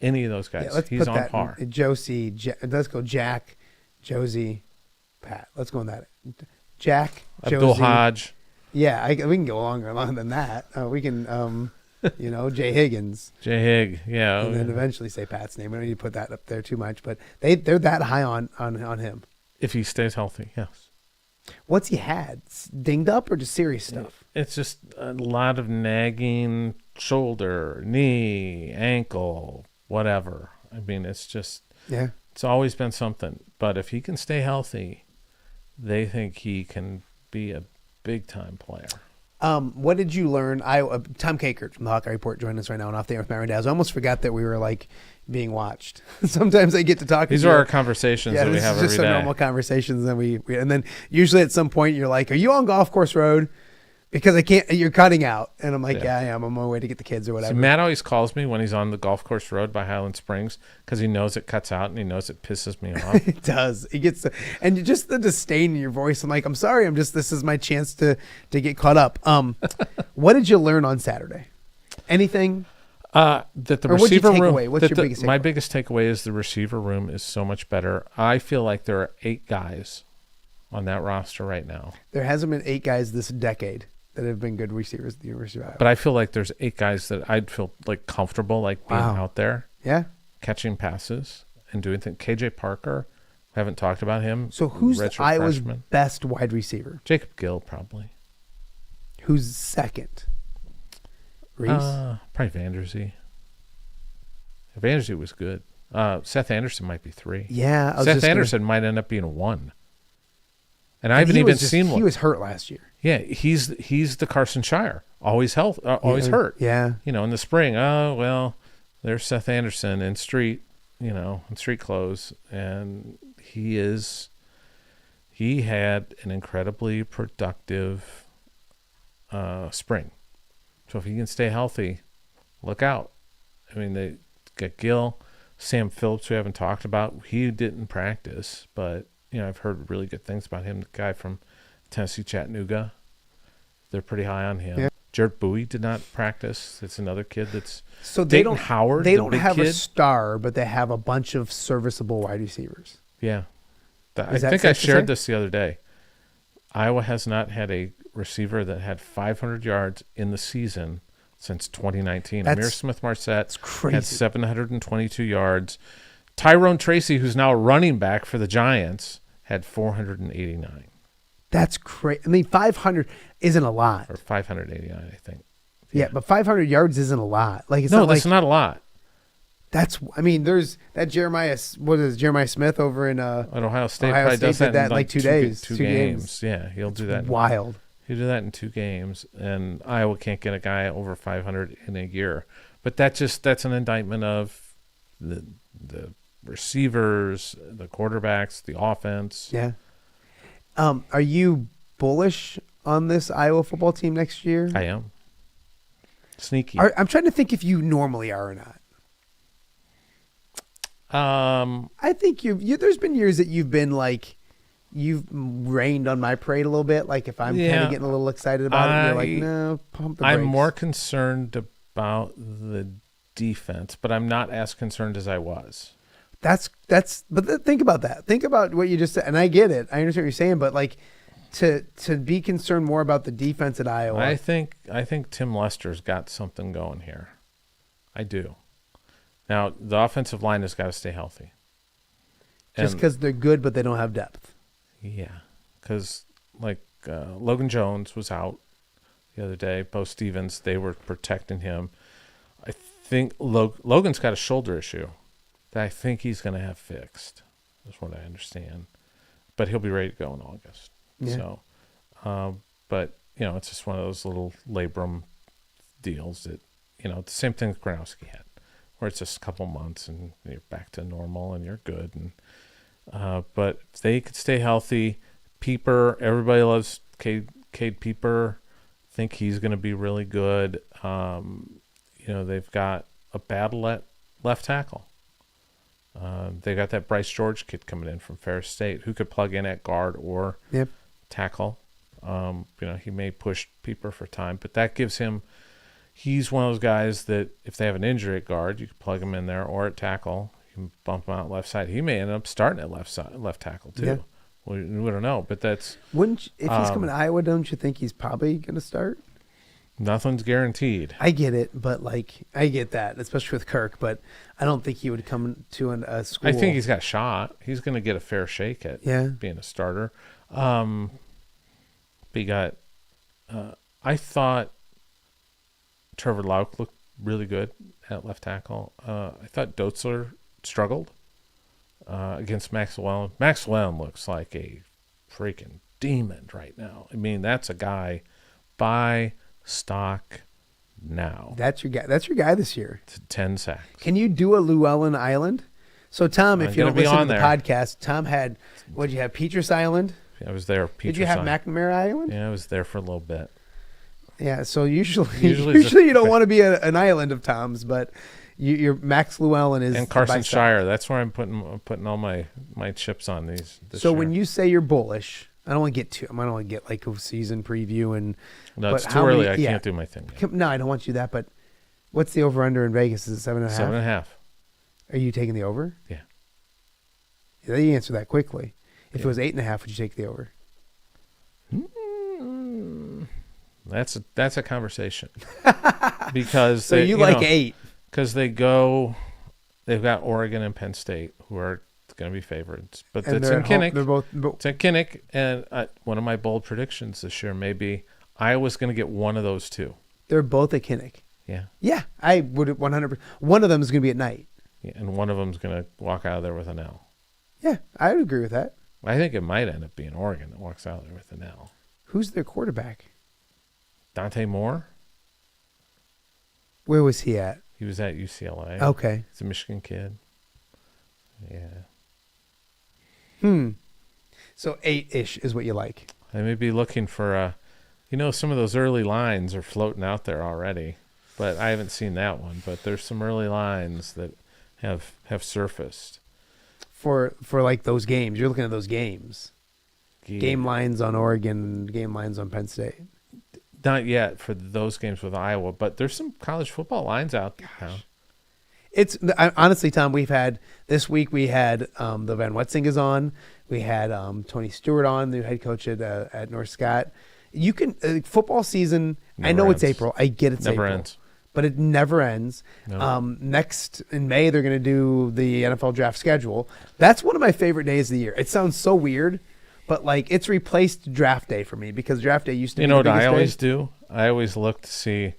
Any of those guys. He's on par.
Josie, let's go Jack, Josie, Pat. Let's go on that. Jack,
Abdul
Josie.
Hodge.
Yeah, we can go longer than that. We can, Jay Higgins.
Jay Higg, yeah.
And then eventually say Pat's name. We don't need to put that up there too much, but they're that high on him.
If he stays healthy, yes.
What's he had? Dinged up or just serious stuff?
It's just a lot of nagging shoulder, knee, ankle, whatever. I mean, it's just, it's always been something. But if he can stay healthy, they think he can be a big-time player.
What did you learn? Tom Kakert from the Hawkeye Report joined us right now and off the air with Matt Randazzo. I almost forgot that we were like being watched. Sometimes I get to talk.
These are our conversations that we have every day.
Just our normal conversations. And then usually at some point you're like, "Are you on Golf Course Road?" Because I can't. You're cutting out, and I'm like, "Yeah, I am. I'm on my way to get the kids or whatever."
See, Matt always calls me when he's on the Golf Course Road by Highland Springs because he knows it cuts out and he knows it pisses me off.
It does. It gets and just the disdain in your voice. I'm like, "I'm sorry. This is my chance to get caught up." What did you learn on Saturday? Anything?
That the
or
receiver room.
What's your biggest takeaway?
My biggest takeaway is the receiver room is so much better. I feel like there are 8 guys on that roster right now.
There hasn't been 8 guys this decade that have been good receivers at the University of Iowa.
But I feel like there's 8 guys that I'd feel like comfortable like being out there.
Yeah.
Catching passes and doing things. KJ Parker, we haven't talked about him.
So who's Iowa's
freshman.
best wide receiver?
Jacob Gill, probably.
Who's second? Reese?
Probably Vanderzee. Vanderzee was good. Seth Anderson might be 3.
Yeah.
Seth Anderson might end up being a 1. And I haven't even seen one.
He was hurt last year.
Yeah, he's the Carson Shire. Always hurt.
Yeah.
In the spring, there's Seth Anderson in street clothes, and he had an incredibly productive spring. So if he can stay healthy, look out. I mean, they got Gill, Sam Phillips, we haven't talked about. He didn't practice, but I've heard really good things about him. The guy from Tennessee Chattanooga, they're pretty high on him. Yeah. Jared Bowie did not practice. It's another kid that's Dayton Howard.
They don't have
kid.
A star, but they have a bunch of serviceable wide receivers.
Yeah, I think I shared this the other day. Iowa has not had a receiver that had 500 yards in the season since 2019. Amir Smith-Marset had 722 yards. Tyrone Tracy, who's now a running back for the Giants, had 489.
That's crazy. I mean, 500 isn't a lot.
Or 589, I think.
Yeah, but 500 yards isn't a lot. Like
that's not a lot.
There's that Jeremiah Smith over in
at Ohio State. Probably does that in like
2 days.
Two games. Yeah, he'll do that.
Wild.
He'll do that in 2 games, and Iowa can't get a guy over 500 in a year. But that's an indictment of the receivers, the quarterbacks, the offense.
Yeah. Are you bullish on this Iowa football team next year?
I am. Sneaky.
I'm trying to think if you normally are or not. I think there's been years that you've been like, you've rained on my parade a little bit. Like if I'm kind of getting a little excited about it, you're like, no, pump the brakes.
I'm more concerned about the defense, but I'm not as concerned as I was.
But think about that. Think about what you just said. And I get it. I understand what you're saying, but like to be concerned more about the defense at Iowa.
I think Tim Lester's got something going here. I do. Now, the offensive line has got to stay healthy.
Just because they're good, but they don't have depth.
Yeah. Because Logan Jones was out the other day. Bo Stevens, they were protecting him. I think Logan's got a shoulder issue that I think he's going to have fixed, is what I understand. But he'll be ready to go in August. Yeah. So, but, it's just one of those little labrum deals that, the same thing that Gronowski had, where it's just a couple months and you're back to normal and you're good. And but if they could stay healthy, Pieper, everybody loves Cade Pieper. I think he's going to be really good. They've got a battle at left tackle. They got that Bryce George kid coming in from Ferris State who could plug in at guard or tackle. He may push Pieper for time, but that gives him. He's one of those guys that if they have an injury at guard, you can plug him in there, or at tackle, you can bump him out left side. He may end up starting at left tackle too. Yeah. We don't know, but that's.
If he's coming to Iowa, don't you think he's probably going to start?
Nothing's guaranteed.
I get it, but I get that, especially with Kirk. But I don't think he would come to a school.
I think he's got a shot. He's going to get a fair shake at being a starter. But you got. I thought Trevor Lauk looked really good at left tackle. I thought Dotzler struggled against Max Llewellyn. Max Llewellyn looks like a freaking demon right now. I mean, that's a guy buy stock now.
That's your guy. That's your guy this year.
It's 10 sacks.
Can you do a Llewellyn Island? So Tom, if you don't listen to the
there.
podcast, Tom had, what did you have, Petrus Island?
I was there.
Did you have McNamara Island?
Yeah, I was there for a little bit.
Yeah, so usually you don't want to be an island of Toms, but your Max Llewellyn is.
And Carson Shire. That's where I'm putting all my chips on these.
So when you say you're bullish, I don't want to get like a season preview and.
No, it's too early. I can't do my thing yet.
No, I don't want you that. But what's the over under in Vegas? Is it 7.5?
7.5.
Are you taking the over?
Yeah.
You answer that quickly. If it was 8.5, would you take the over?
That's a conversation. Because
so you like 8
because they've got Oregon and Penn State who are going to be favorites, but it's in Kinnick.
They're both.
It's at Kinnick, and one of my bold predictions this year may be Iowa's going to get one of those two.
They're both at Kinnick.
Yeah.
Yeah, I would 100%. One of them is going to be at night.
Yeah, and one of them's going to walk out of there with an L.
Yeah, I would agree with that.
I think it might end up being Oregon that walks out there with an L.
Who's their quarterback?
Dante Moore.
Where was he at?
He was at UCLA.
Okay.
He's a Michigan kid. Yeah.
So 8-ish is what you like.
I may be looking for some of those early lines are floating out there already, but I haven't seen that one. But there's some early lines that have surfaced.
For like those games. You're looking at those games.
Yeah.
Game lines on Oregon, game lines on Penn State.
Not yet for those games with Iowa, but there's some college football lines out now.
Honestly, Tom, this week we had the Van Wetzingas on. We had Tony Stewart on, the head coach at North Scott. You can football season. I know it's April. I get it's
Never
April.
ends.
But it never ends.
No.
Next in May, they're going to do the NFL draft schedule. That's one of my favorite days of the year. It sounds so weird, but like it's replaced draft day for me because draft day used to be
You know
the
what I
biggest
always
day.
do? I always look to see,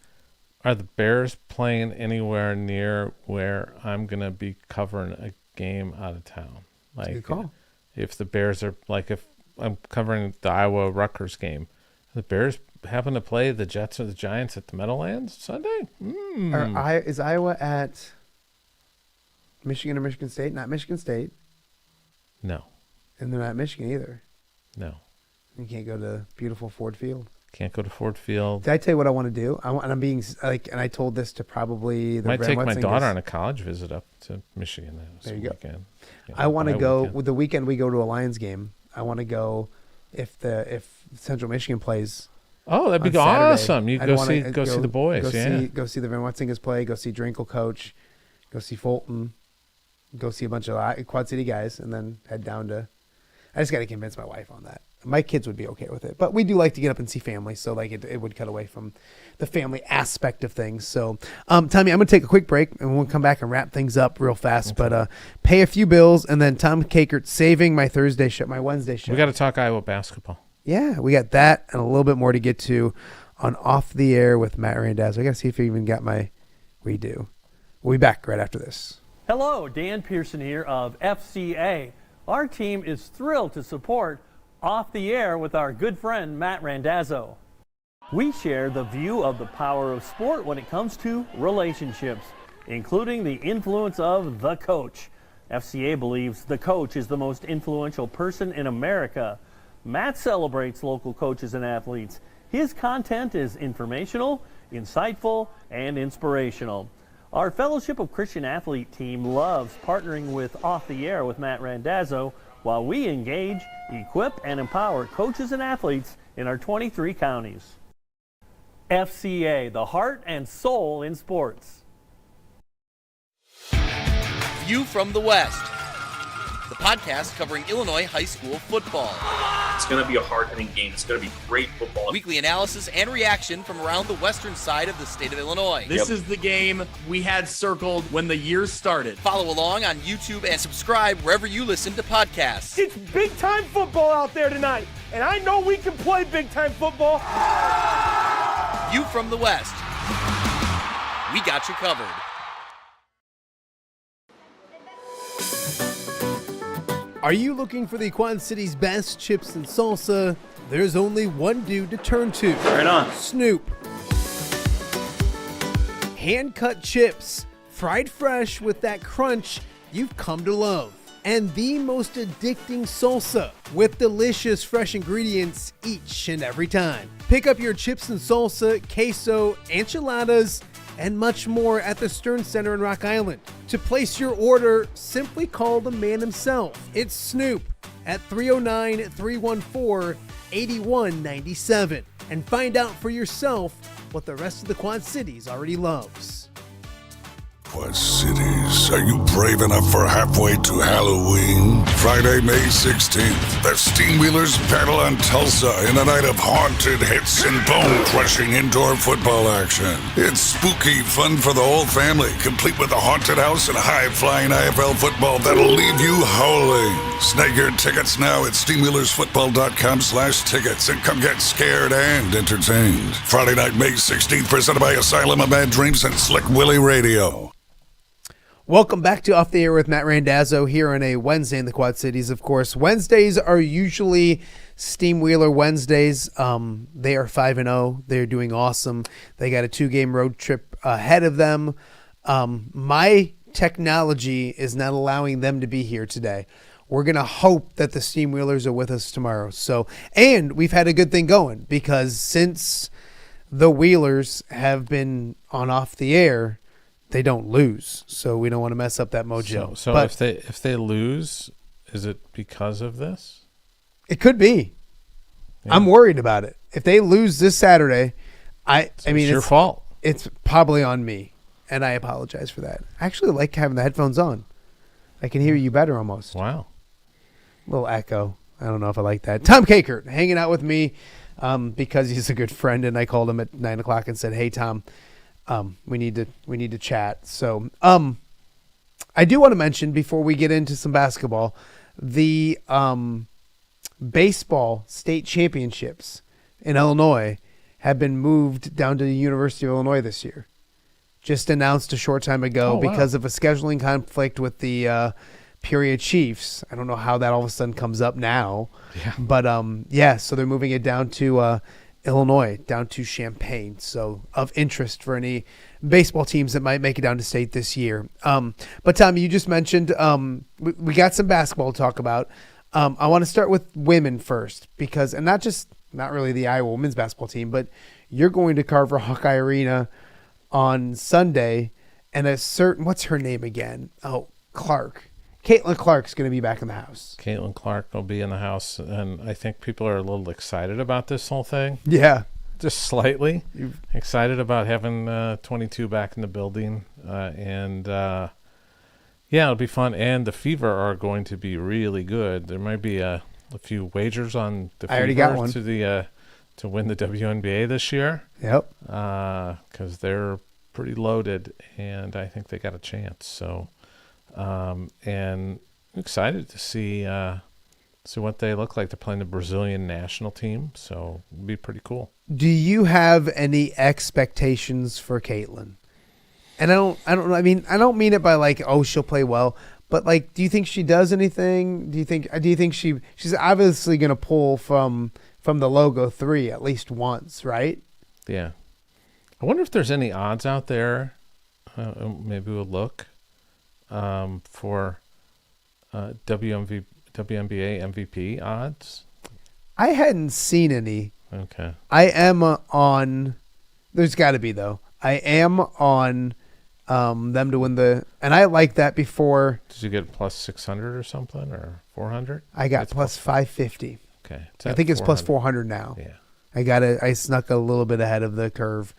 are the Bears playing anywhere near where I'm going to be covering a game out of town? Like,
good call.
If the Bears are, like if I'm covering the Iowa-Rutgers game, the Bears happen to play the Jets or the Giants at the Meadowlands Sunday?
Is Iowa at Michigan or Michigan State? Not Michigan State.
No.
And they're not Michigan either.
No.
You can't go to beautiful Ford Field.
Can't go to Ford Field.
Did I tell you what I want to do? And I'm being like, and I told this to probably the
Might
Van
take my
Wetzingas.
daughter on a college visit up to Michigan.
There you go.
Weekend. Yeah,
I want to go
weekend.
with the weekend we go to a Lions game. I want to go if Central Michigan plays.
Oh, that'd be awesome! You go see the boys.
Go see the Van Wetzingas play. Go see Drinkle coach. Go see Fulton. Go see a bunch of Quad City guys, and then head down to. I just got to convince my wife on that. My kids would be okay with it, but we do like to get up and see family, so like it would cut away from the family aspect of things. So, Tommy, I'm going to take a quick break, and we'll come back and wrap things up real fast. Okay. But pay a few bills, and then Tom Kakert saving my Thursday show, my Wednesday show.
We got to talk Iowa basketball.
Yeah, we got that and a little bit more to get to on Off the Air with Matt Randazzo. I got to see if I even got my redo. We'll be back right after this.
Hello, Dan Pearson here of FCA. Our team is thrilled to support Off the Air with our good friend Matt Randazzo. We share the view of the power of sport when it comes to relationships, including the influence of the coach. FCA believes the coach is the most influential person in America. Matt celebrates local coaches and athletes. His content is informational, insightful, and inspirational. Our Fellowship of Christian Athlete team loves partnering with Off the Air with Matt Randazzo while we engage, equip, and empower coaches and athletes in our 23 counties. FCA, the heart and soul in sports.
View from the West, the podcast covering Illinois high school football.
It's going to be a hard-hitting game. It's going to be great football.
Weekly analysis and reaction from around the western side of the state of Illinois.
This is the game we had circled when the year started.
Follow along on YouTube and subscribe wherever you listen to podcasts.
It's big-time football out there tonight, and I know we can play big-time football.
View from the West. We got you covered.
Are you looking for the Quad City's best chips and salsa? there's only one dude to turn to.
Right on.
Snoop. Hand-cut chips, fried fresh with that crunch you've come to love. And the most addicting salsa with delicious fresh ingredients each and every time. Pick up your chips and salsa, queso, enchiladas, and much more at the Stern Center in Rock Island. To place your order, simply call the man himself. It's Snoop at 309-314-8197 and find out for yourself what the rest of the Quad Cities already loves.
Quad Cities, are you brave enough for halfway to Halloween? Friday, May 16th, the Steamwheelers battle on Tulsa in a night of haunted hits and bone-crushing indoor football action. It's spooky fun for the whole family, complete with a haunted house and high-flying IFL football that'll leave you howling. Snag your tickets now at steamwheelersfootball.com/tickets and come get scared and entertained. Friday night, May 16th, presented by Asylum of Mad Dreams and Slick Willie Radio.
Welcome back to Off the Air with Matt Randazzo here on a Wednesday in the Quad Cities. Of course, Wednesdays are usually Steamwheeler Wednesdays. They are 5-0. They're doing awesome. They got a 2-game road trip ahead of them. My technology is not allowing them to be here today. We're going to hope that the Steamwheelers are with us tomorrow. And we've had a good thing going because since the Wheelers have been on Off the Air, they don't lose, so we don't want to mess up that mojo.
So
but
if they lose, is it because of this?
It could be. Yeah. I'm worried about it. If they lose this Saturday, it's
your fault.
It's probably on me, and I apologize for that. I actually like having the headphones on. I can hear you better almost.
Wow.
A little echo. I don't know if I like that. Tom Kakert hanging out with me because he's a good friend, and I called him at 9 o'clock and said, "Hey, Tom. We need to chat." So, I do want to mention before we get into some basketball, the baseball state championships in Illinois have been moved down to the University of Illinois this year. Just announced a short time ago because of a scheduling conflict with the Peoria Chiefs. I don't know how that all of a sudden comes up now, but so they're moving it down to Illinois, down to Champaign. So of interest for any baseball teams that might make it down to state this year. But Tom, you just mentioned we got some basketball to talk about. I want to start with women first because, and not really the Iowa women's basketball team, but you're going to Carver Hawkeye Arena on Sunday, and what's her name again? Oh, Clark. Caitlin Clark's going to be back in the house.
Caitlin Clark will be in the house, and I think people are a little excited about this whole thing.
Yeah.
Just slightly. Excited about having 22 back in the building. It'll be fun. And the Fever are going to be really good. There might be a few wagers on the Fever
I already got one.
to win the WNBA this year.
Yep.
Because they're pretty loaded, and I think they got a chance. So... and excited to see what they look like. They're playing the Brazilian national team, so it'll be pretty cool.
Do you have any expectations for Caitlin? And I don't know. I mean, I don't mean it by like, oh, she'll play well, but like, do you think she does anything? Do you think she's obviously going to pull from the logo 3 at least once, right?
Yeah. I wonder if there's any odds out there. Maybe we'll look. For WNBA MVP odds?
I hadn't seen any.
Okay.
I am on. There's got to be though. I am on them to win and I like that before.
Did you get plus 600 or something or 400?
I got plus 550.
Okay.
I think it's plus 400 now.
Yeah.
I snuck a little bit ahead of the curve.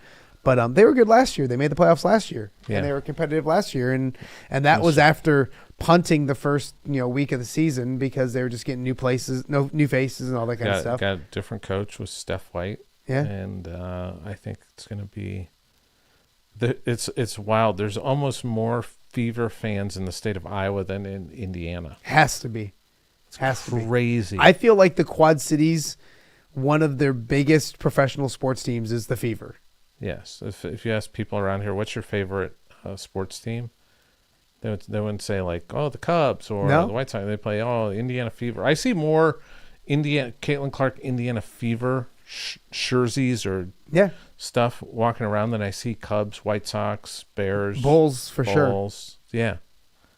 But they were good last year. They made the playoffs last year, and they were competitive last year, and that was after punting the first week of the season because they were just getting new faces, and all that kind of stuff.
Got a different coach with Steph White, and I think it's going to be. It's wild. There's almost more Fever fans in the state of Iowa than in Indiana.
Has to be.
It's crazy.
I feel like the Quad Cities, one of their biggest professional sports teams is the Fever.
Yes. If you ask people around here, what's your favorite sports team? They wouldn't say like, oh, the Cubs or the White Sox. They play, Indiana Fever. I see more Caitlin Clark, Indiana Fever jerseys or stuff walking around. Then I see Cubs, White Sox, Bears,
Bulls for sure.
Yeah.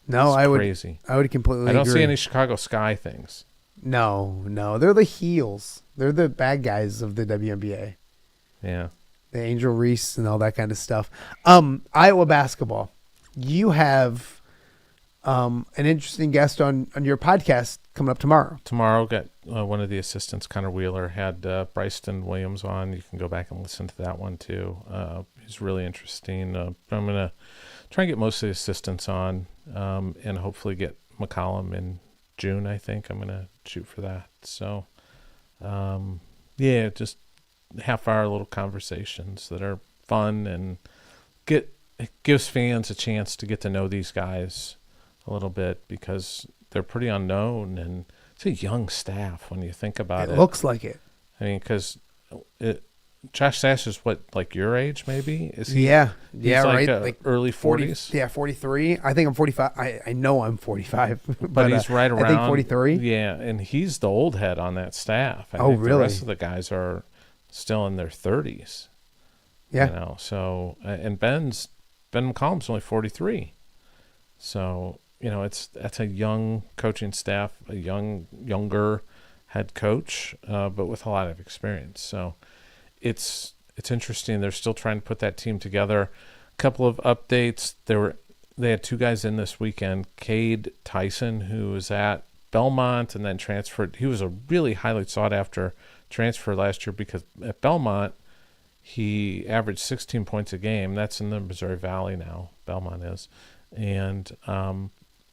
No,
it's crazy.
I would completely.
I don't
agree.
see any Chicago Sky things.
No, they're the heels. They're the bad guys of the WNBA.
Yeah.
The Angel Reese and all that kind of stuff. Iowa basketball. You have an interesting guest on your podcast coming up tomorrow.
Tomorrow, got one of the assistants, Connor Wheeler, had Bryston Williams on. You can go back and listen to that one too. He's really interesting. I'm going to try and get most of the assistants on and hopefully get McCollum in June, I think. I'm going to shoot for that. So, just half-hour little conversations that are fun and it gives fans a chance to get to know these guys a little bit because they're pretty unknown and it's a young staff when you think about it.
It looks like it.
I mean, because Josh Sash is what, like your age maybe? Is he?
Yeah,
like
right. Like
early 40s.
Yeah, 43. I think I'm 45. I know I'm 45,
but he's right around.
I think 43.
Yeah, and he's the old head on that staff. I
think
really? The rest of the guys are still in their 30s.
Yeah.
So and Ben McCollum's only 43. So that's a young coaching staff, a younger head coach, but with a lot of experience. So it's interesting. They're still trying to put that team together. A couple of updates. They had two guys in this weekend. Cade Tyson, who was at Belmont and then transferred. He was a really highly sought after transfer last year because at Belmont he averaged 16 points a game. That's in the Missouri Valley now. Belmont is, and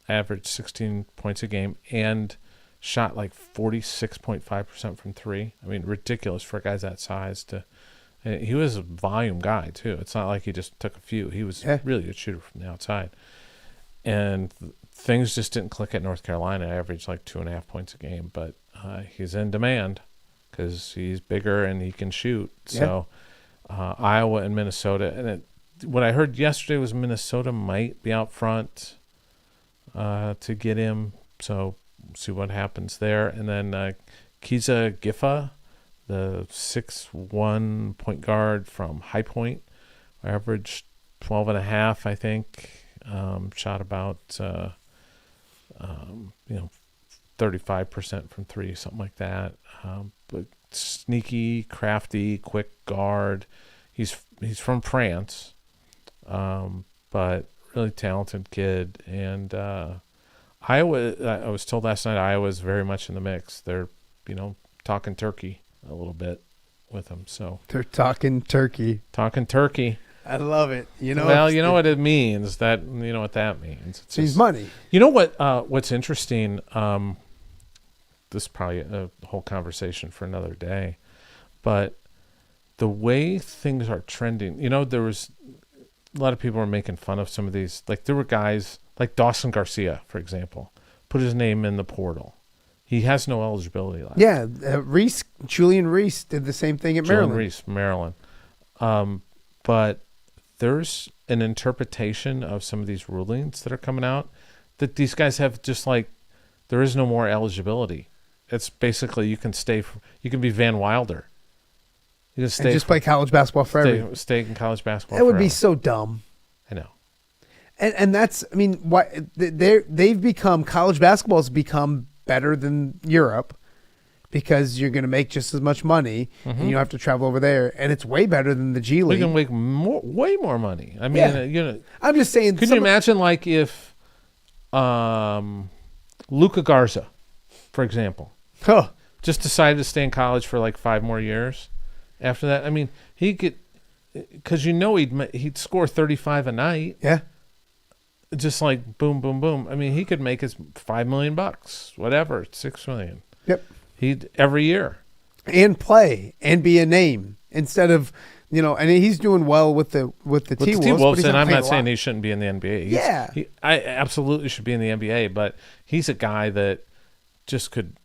averaged 16 points a game and shot like 46.5% from three. I mean, ridiculous for guys that size. He was a volume guy too. It's not like he just took a few. He was really a good shooter from the outside. And things just didn't click at North Carolina. Averaged like 2.5 points a game, but he's in demand because he's bigger and he can shoot.
Yeah.
So Iowa and Minnesota. And what I heard yesterday was Minnesota might be out front to get him. So see what happens there. And then Kiza Giffa, the 6'1" point guard from High Point, averaged 12.5, I think. Shot about 35% from three, something like that. But sneaky, crafty, quick guard. He's from France, but really talented kid. And Iowa, I was told last night, Iowa is very much in the mix. They're talking turkey a little bit with them. So
they're talking turkey.
Talking turkey.
I love it.
Well, you know what it means. That you know what that means.
It means money.
You know what? What's interesting? This is probably a whole conversation for another day, but the way things are trending. There was a lot of people were making fun of some of these. Like there were guys like Dawson Garcia, for example, put his name in the portal. He has no eligibility left.
Yeah, Julian Reese did the same thing at Maryland.
Julian Reese, Maryland. But there's an interpretation of some of these rulings that are coming out that these guys have just like, there is no more eligibility. It's basically you can be Van Wilder. You can stay
and just play college basketball forever.
Stay in college basketball.
That would be so dumb.
I know.
And that's, I mean, why they've become, college basketball has become better than Europe because you're going to make just as much money and you don't have to travel over there, and it's way better than the G League.
We can make way more money. I mean,
I'm just saying.
Could you imagine like if Luka Garza, for example, just decided to stay in college for like 5 more years after that? I mean, he could, because he'd score 35 a night.
Yeah.
Just like boom, boom, boom. I mean, he could make his $5 million, whatever, $6 million.
Yep.
He'd every year
and play and be a name instead of and he's doing well with the T-Wolves.
And I'm not saying he shouldn't be in the NBA. I absolutely should be in the NBA, but he's a guy that just could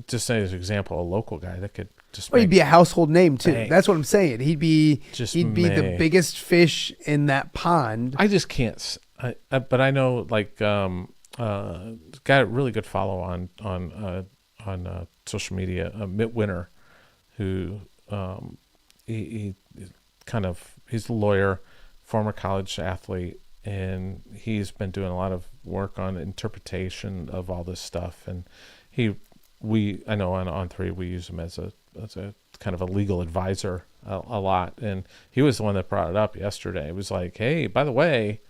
just say as an example, a local guy that could just.
Well, he'd be a household name too.
Bank.
That's what I'm saying. He'd be the biggest fish in that pond.
I just can't. But I know, like, got a really good follow on social media, Midwinter, who he's a lawyer, former college athlete, and he's been doing a lot of work on interpretation of all this stuff. And I know on On3 we use him as a kind of a legal advisor a lot. And he was the one that brought it up yesterday. It was like, hey, by the way,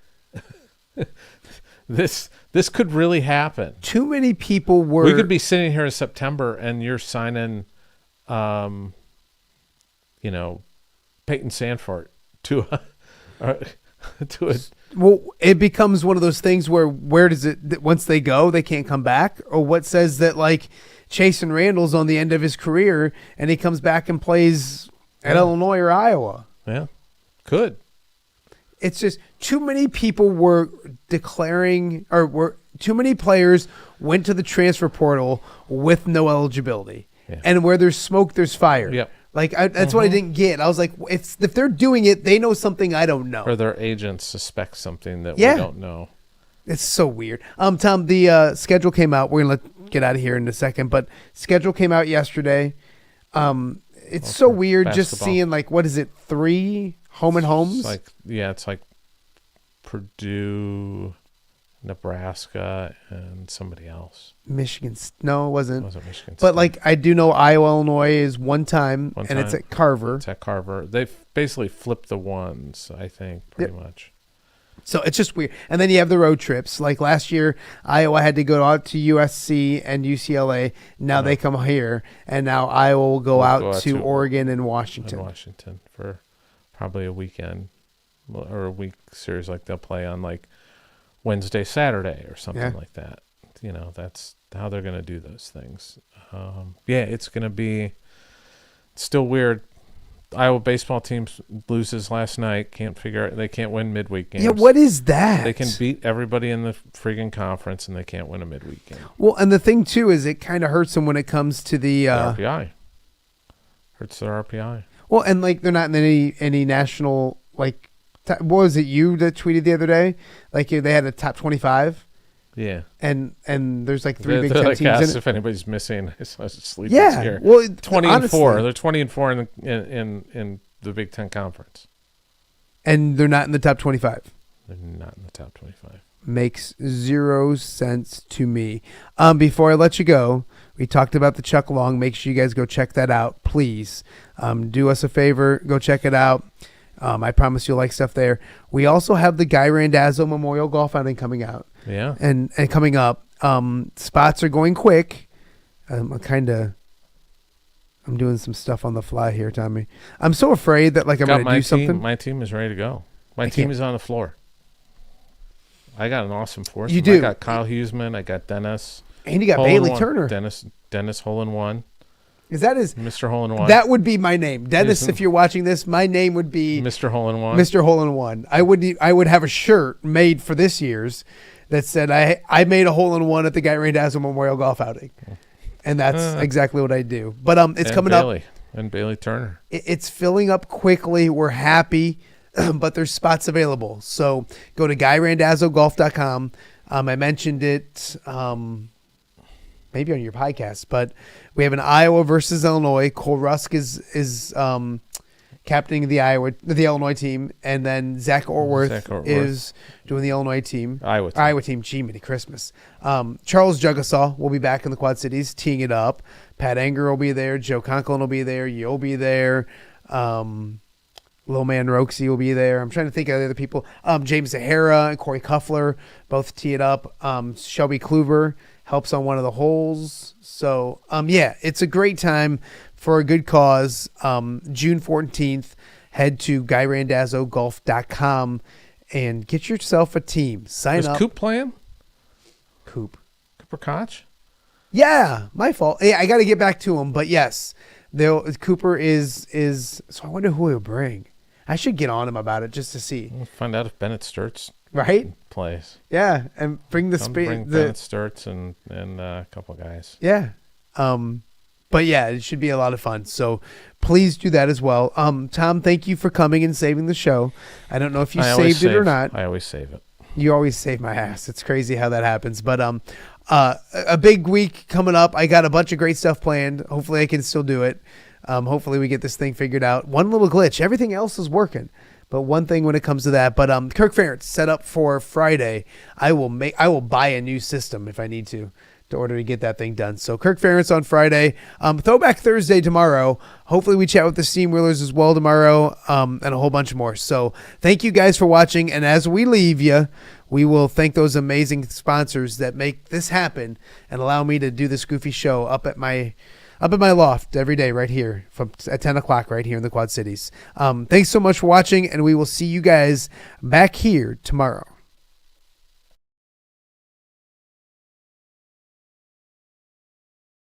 this could really happen.
Too many people were.
We could be sitting here in September and you're signing, Peyton Sanford to a.
Well, it becomes one of those things where does it, once they go, they can't come back? Or what says that, like, Chasen Randall's on the end of his career and he comes back and plays at Illinois or Iowa?
Yeah, could.
It's just too many people were declaring, too many players went to the transfer portal with no eligibility.
Yeah.
And where there's smoke, there's fire.
Yep.
Like, that's what I didn't get. I was like, if they're doing it, they know something I don't know.
Or their agents suspect something that we don't know.
It's so weird. Tom, the schedule came out. We're going to get out of here in a second, but schedule came out yesterday. It's so weird
basketball.
Just seeing, like, what is it, 3 home and homes?
It's like Purdue, Nebraska, and somebody else.
Michigan. No, it wasn't.
It wasn't Michigan State.
But, like, I do know Iowa, Illinois is one time, and it's at Carver.
It's at Carver. They've basically flipped the ones, I think, pretty much.
So it's just weird. And then you have the road trips. Like last year, Iowa had to go out to USC and UCLA. Now they come here, and now Iowa will go out to Oregon and Washington.
For probably a weekend or a week series. Like they'll play on like Wednesday, Saturday or something like that. That's how they're going to do those things. It's going to be still weird. Iowa baseball team loses last night. They can't win midweek games.
Yeah, what is that?
They can beat everybody in the freaking conference, and they can't win a midweek game.
Well, and the thing too is it kind of hurts them when it comes to the
RPI. Hurts their RPI.
Well, and like they're not in any national like. What was it you that tweeted the other day? Like they had a top 25.
Yeah,
and there's like 3 Big 10
like
teams in it.
If anybody's missing, I sleep.
Yeah,
here.
well,
20-4. They're 20-4 in the Big Ten conference,
and they're not in the top 25.
They're not in the top 25.
Makes 0 sense to me. Before I let you go, we talked about the Chuck Long. Make sure you guys go check that out, please. Do us a favor, go check it out. I promise you'll like stuff there. We also have the Guy Randazzo Memorial Golf Outing coming out.
Yeah.
And coming up. Spots are going quick. I'm doing some stuff on the fly here, Tommy. I'm so afraid that like I'm going to do something.
My team is ready to go. My team is on the floor. I got an awesome foursome.
You do.
I got Kyle Huseman. I got Dennis.
And you got Bailey Turner.
Dennis hole-in-one.
Is that his
Mr. Hole-in-One?
That would be my name, Dennis. If you're watching this, my name would be
Mr. Hole-in-One.
Mr. Hole-in-One. I would have a shirt made for this year's that said I made a hole-in-one at the Guy Randazzo Memorial Golf Outing, and that's exactly what I do. But it's coming up.
And Bailey Turner.
It's filling up quickly. We're happy, but there's spots available. So go to GuyRandazzoGolf.com. I mentioned it. Maybe on your podcast, but we have an Iowa versus Illinois. Cole Rusk is captaining the Illinois team, and then Zach Ortworth is doing the Illinois team. Iowa team. Gee, Merry Christmas. Charles Jugasaw will be back in the Quad Cities teeing it up. Pat Anger will be there. Joe Conklin will be there. You'll be there. Lil Man Roxy will be there. I'm trying to think of the other people. James Zahara and Corey Kuffler both tee it up. Shelby Kluber helps on one of the holes. So, it's a great time for a good cause. June 14th, head to GuyRandazzoGolf.com and get yourself a team. Sign up.
Is Coop playing?
Cooper
Koch?
Yeah, my fault. Yeah, I got to get back to him. But yes, Cooper is. So I wonder who he'll bring. I should get on him about it just to see.
We'll find out if Bennett Sturts plays.
Yeah, and bring
Bennett Sturts and a couple guys.
Yeah. But yeah, it should be a lot of fun. So please do that as well. Tom, thank you for coming and saving the show. I don't know if you saved it or not.
I always save it.
You always save my ass. It's crazy how that happens. But a big week coming up. I got a bunch of great stuff planned. Hopefully I can still do it. Hopefully we get this thing figured out. One little glitch. Everything else is working. But one thing when it comes to that. But Kirk Ferentz set up for Friday. I will buy a new system if I need to order to get that thing done. So Kirk Ferentz on Friday. Throwback Thursday tomorrow. Hopefully we chat with the Steamwheelers as well tomorrow, and a whole bunch more. So thank you guys for watching. And as we leave you, we will thank those amazing sponsors that make this happen and allow me to do this goofy show up at my loft every day right here at 10 o'clock right here in the Quad Cities. Thanks so much for watching, and we will see you guys back here tomorrow.